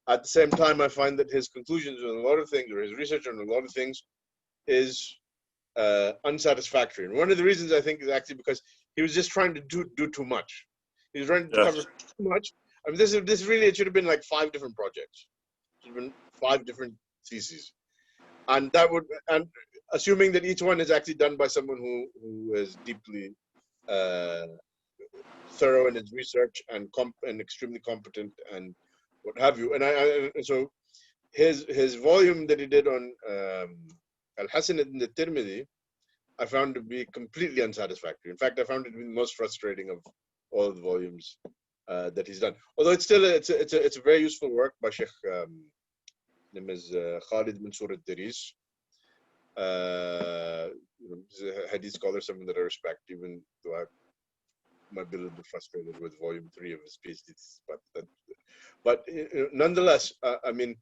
At the same time, I find that his conclusions on a lot of things, or his research on a lot of things, is unsatisfactory. And one of the reasons I think is actually because he was just trying to do too much. He was trying to cover too much. I mean, this really, it should have been like 5 different projects. It should have been 5 different theses, and assuming that each one is actually done by someone who is deeply thorough in his research and extremely competent and what have you. And so his volume that he did on al-Hasan in the Tirmidhi, I found to be completely unsatisfactory. In fact, I found it to be the most frustrating of all the volumes that he's done. Although it's still it's a very useful work by Sheikh name is Khalid Mansour al-Daris. He's a hadith scholar, someone that I respect, even though I might be a little bit frustrated with volume 3 of his PhD. But nonetheless, I mean,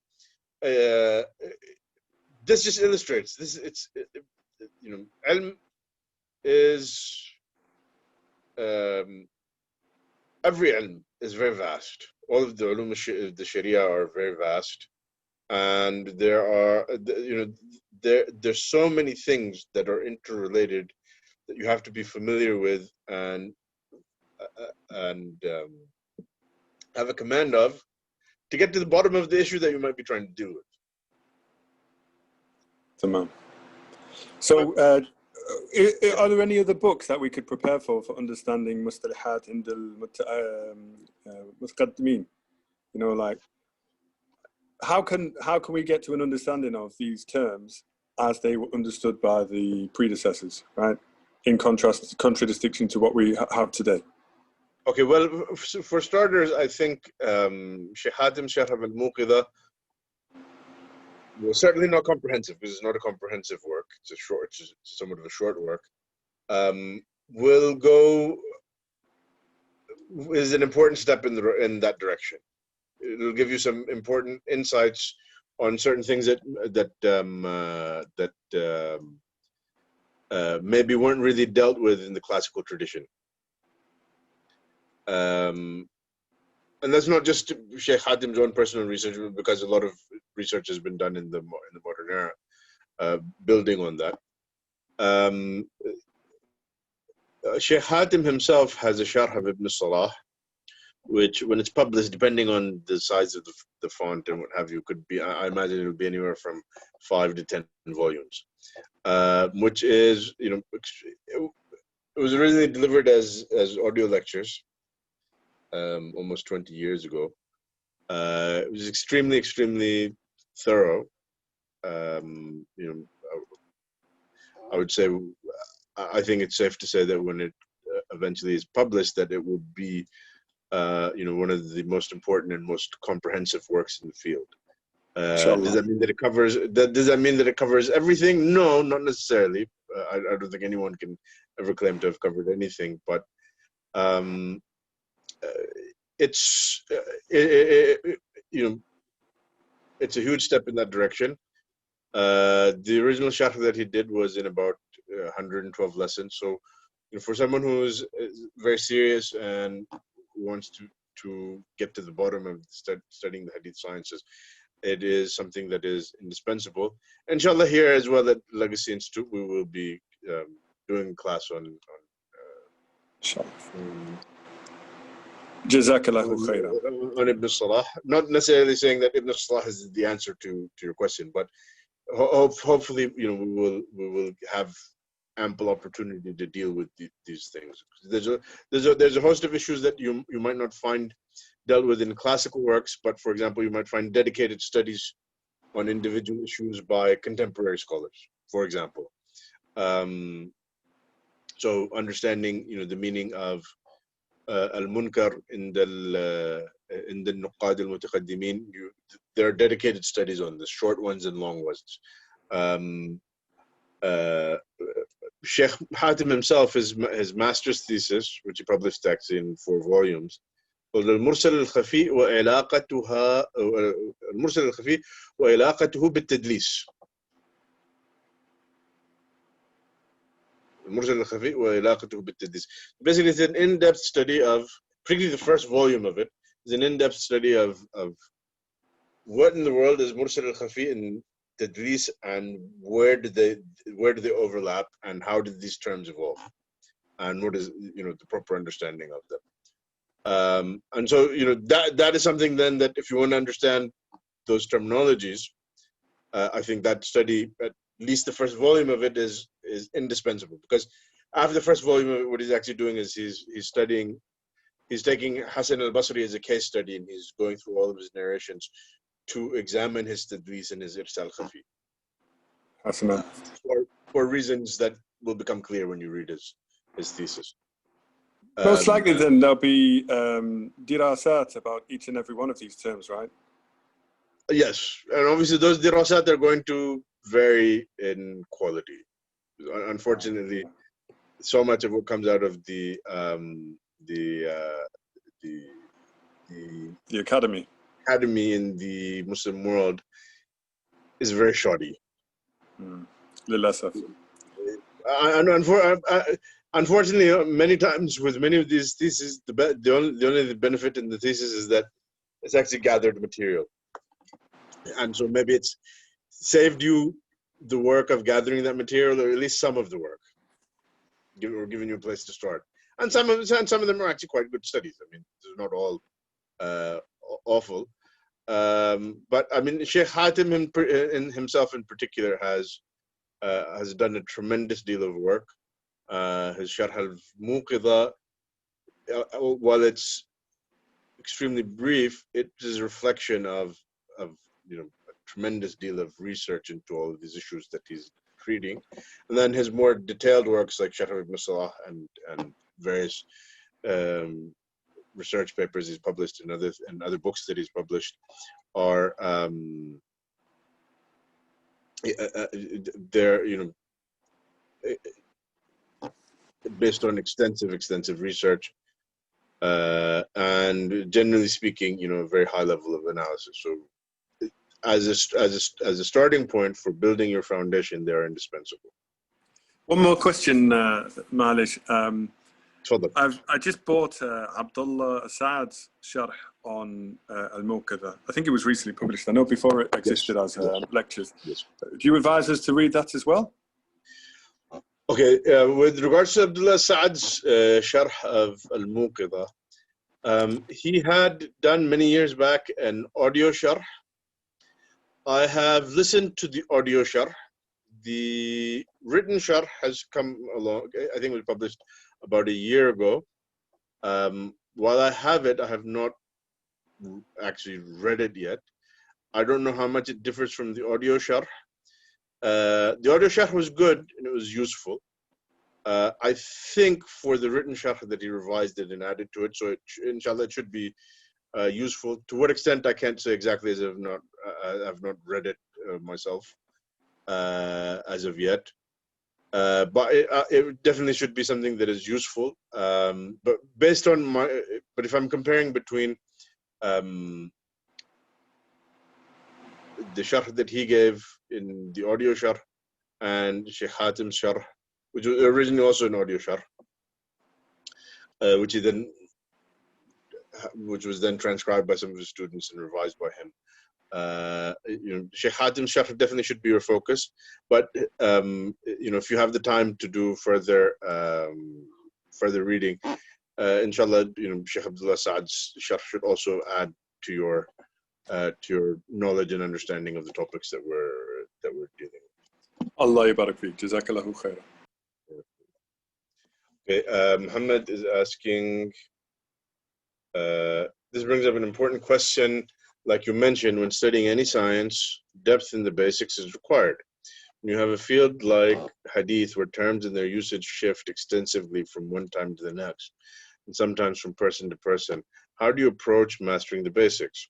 this just illustrates this. Ilm is every ilm is very vast. All of the ulum of the Sharia are very vast, and there are there's so many things that are interrelated that you have to be familiar with and have a command of to get to the bottom of the issue that you might be trying to deal with. Tamam. So, are there any other books that we could prepare for understanding mustalahat in the mutaqaddimin? You know, like how can we get to an understanding of these terms as they were understood by the predecessors, right? In contradistinction to what we have today. Okay, well, for starters, I think Shaykh Hatim Sharḥ Al-Mūqiẓah was certainly not comprehensive, because it's not a comprehensive work. It's somewhat of a short work. Is an important step in that direction. It'll give you some important insights on certain things that maybe weren't really dealt with in the classical tradition. And that's not just Shaykh Hatim's own personal research, because a lot of research has been done in the modern era, building on that. Shaykh Hatim himself has a Sharh of Ibn Salah, which, when it's published, depending on the size of the font and what have you, could be, I imagine it would be anywhere from 5 to 10 volumes, which is, you know, it was originally delivered as audio lectures almost 20 years ago. It was extremely thorough. You know, I would say, I think it's safe to say that when it eventually is published, that it will be, you know, one of the most important and most comprehensive works in the field. Does that mean that it covers? Does that mean that it covers everything? No, not necessarily. I don't think anyone can ever claim to have covered anything. But it's you know, it's a huge step in that direction. The original sharh that he did was in about 112 lessons. So, you know, for someone who's very serious and wants to get to the bottom of studying the hadith sciences, it is something that is indispensable. Inshallah, here as well at Legacy Institute, we will be doing a class on Jazakallahu khairan. On Ibn Salah. Not necessarily saying that Ibn Salah is the answer to your question, but hopefully, you know, we will have ample opportunity to deal with these things. There's a host of issues that you might not find dealt with in classical works, but for example, you might find dedicated studies on individual issues by contemporary scholars, for example. So understanding, you know, the meaning of al-munkar in the nuqad al-mutaqaddimin, there are dedicated studies on this, short ones and long ones. Sheikh Hatim himself, his master's thesis, which he published actually in 4 volumes, was المرسل الخفي وعلاقته بالتدليس. المرسل الخفي وعلاقته بالتدليس. Basically, it's an in-depth study of, particularly the first volume of it, is an in-depth study of what in the world is mursal al-khafi and tadlis, and where do they overlap, and how did these terms evolve, and what is, you know, the proper understanding of them. And so, you know, that is something then that if you want to understand those terminologies, I think that study, at least the first volume of it, is indispensable, because after the first volume of it, what he's actually doing is he's taking Hasan al-Basri as a case study, and he's going through all of his narrations to examine his tadlis and his irsal khafi, for reasons that will become clear when you read his thesis. Most likely then there'll be dirasat about each and every one of these terms, right? Yes, and obviously those dirasat are going to vary in quality. Unfortunately, so much of what comes out of the academy in the Muslim world is very shoddy. Unfortunately, many times with many of these theses, the only benefit in the thesis is that it's actually gathered material, and so maybe it's saved you the work of gathering that material, or at least some of the work, or giving you a place to start. And some of them are actually quite good studies. I mean, they're not all awful. But I mean, Sheikh Hatim himself in particular has has done a tremendous deal of work. His Sharḥ Al-Mūqiẓah, while it's extremely brief, it is a reflection of a tremendous deal of research into all of these issues that he's treating. And then his more detailed works like Sharḥ Ibn and various research papers he's published and other books that he's published are they're based on extensive research, and generally speaking, a very high level of analysis. So as a starting point for building your foundation, they're indispensable. One more question, Malish. I just bought Abdullah Saad's Sharh on al-Muqiza. I think it was recently published. I know before it existed as lectures. Yes. Do you advise us to read that as well? Okay, with regards to Abdullah Saad's Sharh of al-Muqiza, he had done many years back an audio Sharh. I have listened to the audio Sharh. The written Sharh has come along, I think it was published about a year ago. While I have it, I have not actually read it yet. I don't know how much it differs from the audio Sharh. The audio Sharh was good and it was useful. I think for the written Sharh that he revised it and added to it, so inshallah it should be useful. To what extent I can't say exactly, as I've not read it myself as of yet. But it definitely should be something that is useful. But based on but if I'm comparing between the Sharh that he gave in the audio Sharh and Sheikh Hatim's Sharh, which was originally also an audio Sharh, which was then transcribed by some of his students and revised by him. Sheikh Hatim's Sharh definitely should be your focus, but if you have the time to do further reading, inshallah, Sheikh Abdullah Saad's Sharh should also add to your knowledge and understanding of the topics that we're dealing with. Allah yabarak feek. Jazakallahu khair. Okay, Muhammad is asking, this brings up an important question. Like you mentioned, when studying any science, depth in the basics is required. When you have a field like Hadith, where terms and their usage shift extensively from one time to the next, and sometimes from person to person, how do you approach mastering the basics?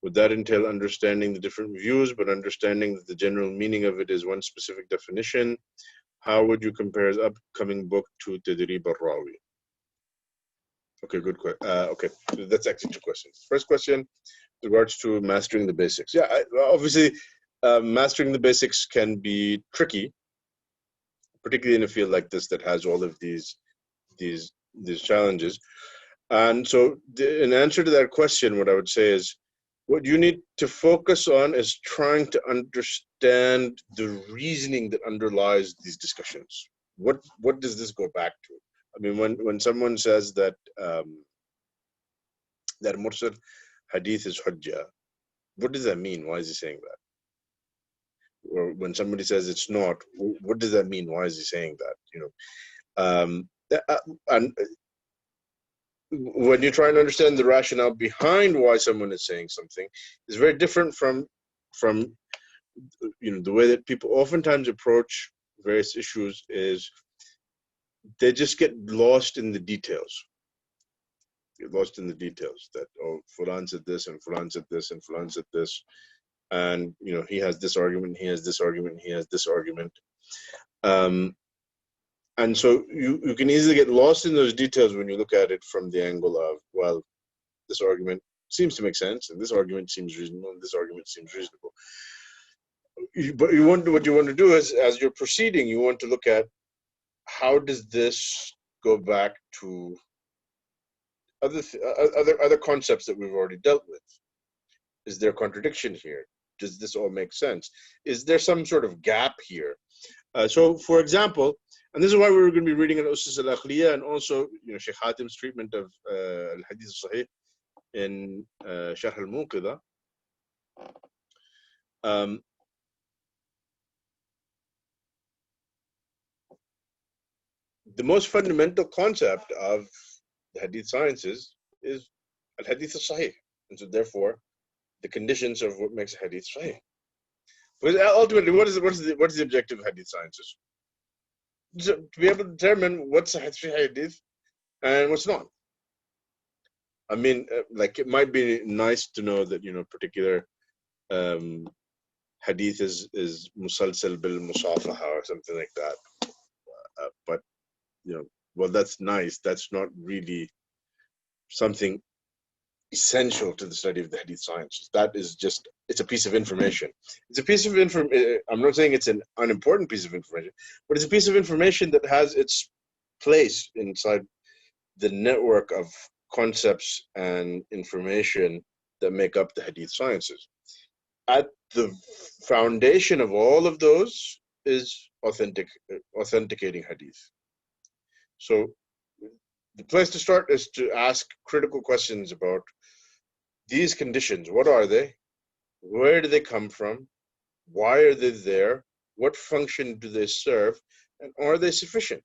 Would that entail understanding the different views, but understanding that the general meaning of it is one specific definition? How would you compare his upcoming book to Tadrib al-Rawi? Okay, good question. Okay, that's actually two questions. First question, with regards to mastering the basics. Yeah, obviously, mastering the basics can be tricky, particularly in a field like this that has all of these challenges. And so, in answer to that question, what I would say is, what you need to focus on is trying to understand the reasoning that underlies these discussions. What does this go back to? I mean, when someone says that that mursal hadith is hujjah, what does that mean? Why is he saying that? Or when somebody says it's not, what does that mean? Why is he saying that? And when you try and understand the rationale behind why someone is saying something, is very different from the way that people oftentimes approach various issues. Is they just get lost in the details. Get lost in the details that, oh, Fulan said this and Fulan said this and Fulan said this, and he has this argument, he has this argument, he has this argument. And so you can easily get lost in those details when you look at it from the angle of, well, this argument seems to make sense, and this argument seems reasonable, and this argument seems reasonable. But what you want to do is, as you're proceeding, you want to look at how does this go back to other concepts that we've already dealt with. Is there contradiction here? Does this all make sense? Is there some sort of gap here? So, for example, and this is why we're going to be reading al-Usus al-Aqliyah and also Sheikh Hatim's treatment of al-Hadith al-Sahih in Sharḥ Al-Mūqiẓah. the most fundamental concept of the Hadith sciences is al-Hadith al-Sahih. And so therefore, the conditions of what makes a Hadith Sahih. Because ultimately, what is the objective of Hadith sciences? To be able to determine what's a Hadith and what's not. I mean, like, it might be nice to know that, particular Hadith is musalsal bil musafaha or something like that. But, well, that's nice. That's not really something essential to the study of the Hadith sciences. That is just, it's a piece of information. It's a piece of information. I'm not saying it's an unimportant piece of information, but it's a piece of information that has its place inside the network of concepts and information that make up the Hadith sciences. At the foundation of all of those is authenticating Hadith. So the place to start is to ask critical questions about these conditions. What are they? Where do they come from? Why are they there? What function do they serve? And are they sufficient?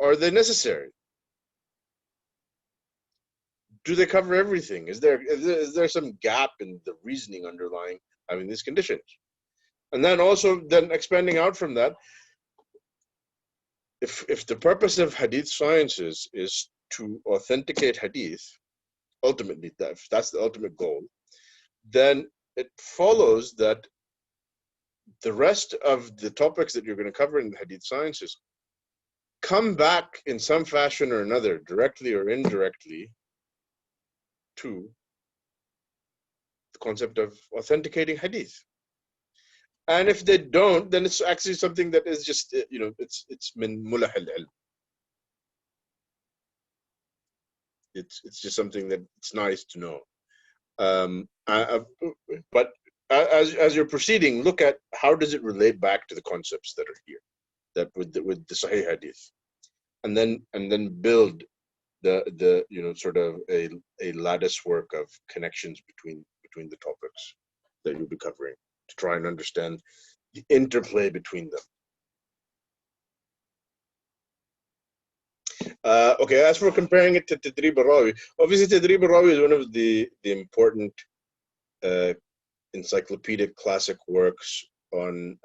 Are they necessary? Do they cover everything? Is there some gap in the reasoning underlying having these conditions? And then also expanding out from that, if the purpose of Hadith sciences is to authenticate Hadith, ultimately, that's the ultimate goal, then it follows that the rest of the topics that you're going to cover in the Hadith sciences come back in some fashion or another, directly or indirectly, to the concept of authenticating Hadith. And if they don't, then it's actually something that is just, it's min mulah al-ilm. It's just something that it's nice to know. But as you're proceeding, look at how does it relate back to the concepts that are here, that with the Sahih Hadith, and then build the sort of a lattice work of connections between the topics that you'll be covering to try and understand the interplay between them. Okay, as for comparing it to Tadrib al-Rawi, obviously Tadrib al-Rawi is one of the important encyclopedic classic works on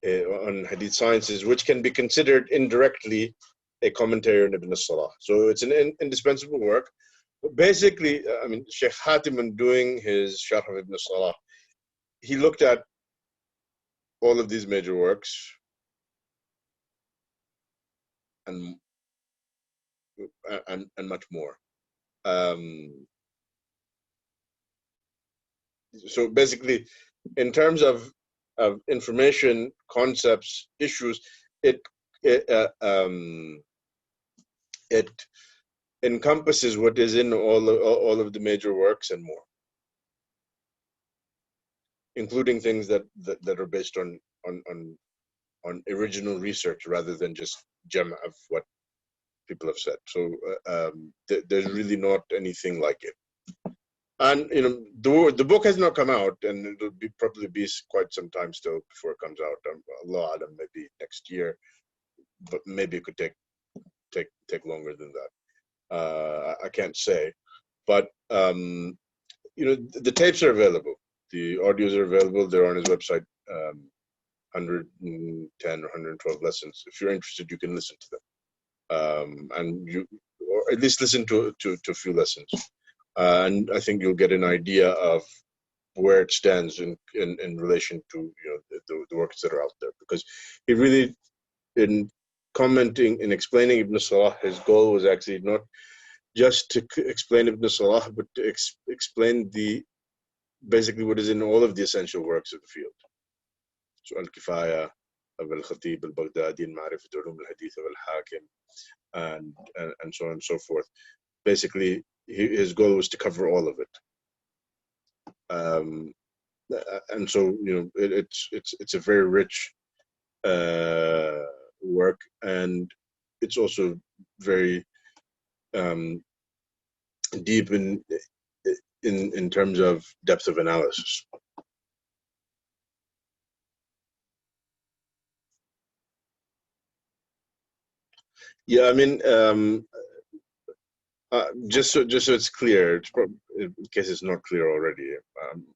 Hadith sciences, which can be considered indirectly a commentary on Ibn al-Salah. So it's an indispensable work. But basically, I mean, Sheikh Hatim, in doing his Sharḥ of Ibn al-Salah, he looked at all of these major works and much more. So basically, in terms of information, concepts, issues, it encompasses what is in all of the major works and more, including things that are based on original research rather than just jam' of what people have said. So there's really not anything like it. And the book has not come out, and it'll probably be quite some time still before it comes out. Allah Alam, maybe next year, but maybe it could take longer than that. I can't say, but the tapes are available, the audios are available. They're on his website. 110 or 112 lessons. If you're interested, you can listen to them, and or at least listen to a few lessons. And I think you'll get an idea of where it stands in relation to the works that are out there. Because he really, in commenting and explaining Ibn Salah, his goal was actually not just to explain Ibn Salah, but to explain basically what is in all of the essential works of the field. So al-Kifaya of al-Khatib al-Baghdadi, Ma'rifat Ulum al-Hadith of al-Hakim, and so on and so forth. Basically, his goal was to cover all of it. And so it's a very rich work, and it's also very deep in terms of depth of analysis. Yeah, I mean, just so it's clear, it's in case it's not clear already,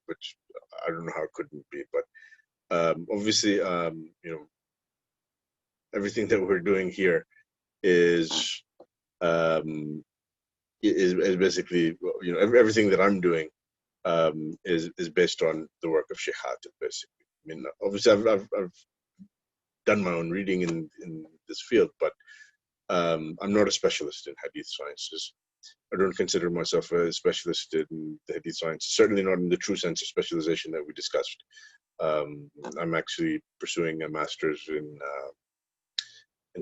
which I don't know how it couldn't be, but obviously, you know, everything that we're doing here is is basically, you know, everything that I'm doing is based on the work of Sheikh Hatim, basically. I mean, obviously, I've done my own reading in this field, but I'm not a specialist in Hadith sciences. I don't consider myself a specialist in the Hadith science, certainly not in the true sense of specialization that we discussed. I'm actually pursuing a master's in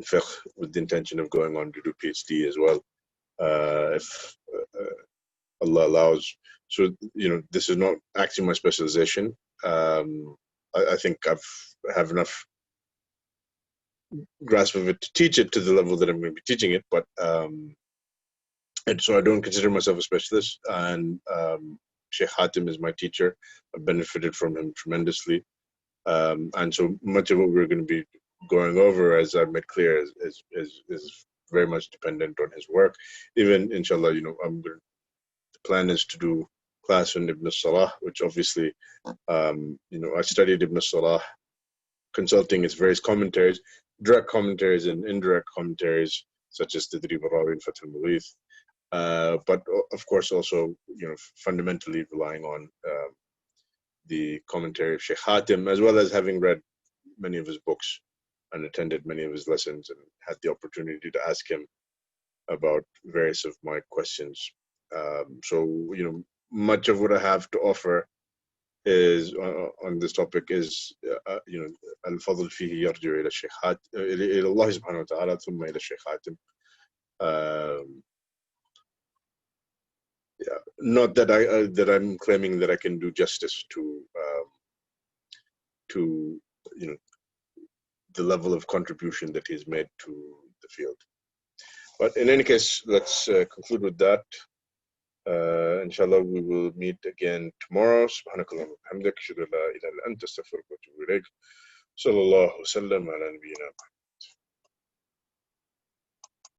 fiqh with the intention of going on to do PhD as well, if Allah allows. So, you know, this is not actually my specialization. I think have enough grasp of it to teach it to the level that I'm going to be teaching it, but and so I don't consider myself a specialist. And Sheikh Hatim is my teacher. I've benefited from him tremendously. And so much of what we're going to be going over, as I've made clear, is very much dependent on his work. Even, inshallah, you know, the plan is to do class on Ibn al-Salah, which obviously, you know, I studied Ibn al-Salah, consulting its various commentaries, direct commentaries and indirect commentaries, such as Tadrib al-Rawi and Fath al-Mughith. But of course, also, you know, fundamentally relying on the commentary of Sheikh Hatim, as well as having read many of his books and attended many of his lessons and had the opportunity to ask him about various of my questions. So, you know, much of what I have to offer is on this topic is, you know, al-fadl fihi yarji'u ila Sheikh Hatim, ila Allah subhanahu wa ta'ala, thumma ila Sheikh Hatim. Yeah, not that that I'm claiming that I can do justice to, you know, the level of contribution that he's made to the field. But in any case, let's conclude with that. Inshallah, we will meet again tomorrow. Subhanakallahumma wa bihamdik, ashhadu an la ilaha illa anta, astaghfiruka wa atubu ilayk. Sallallahu alaihi wa sallam ala nabiyyina.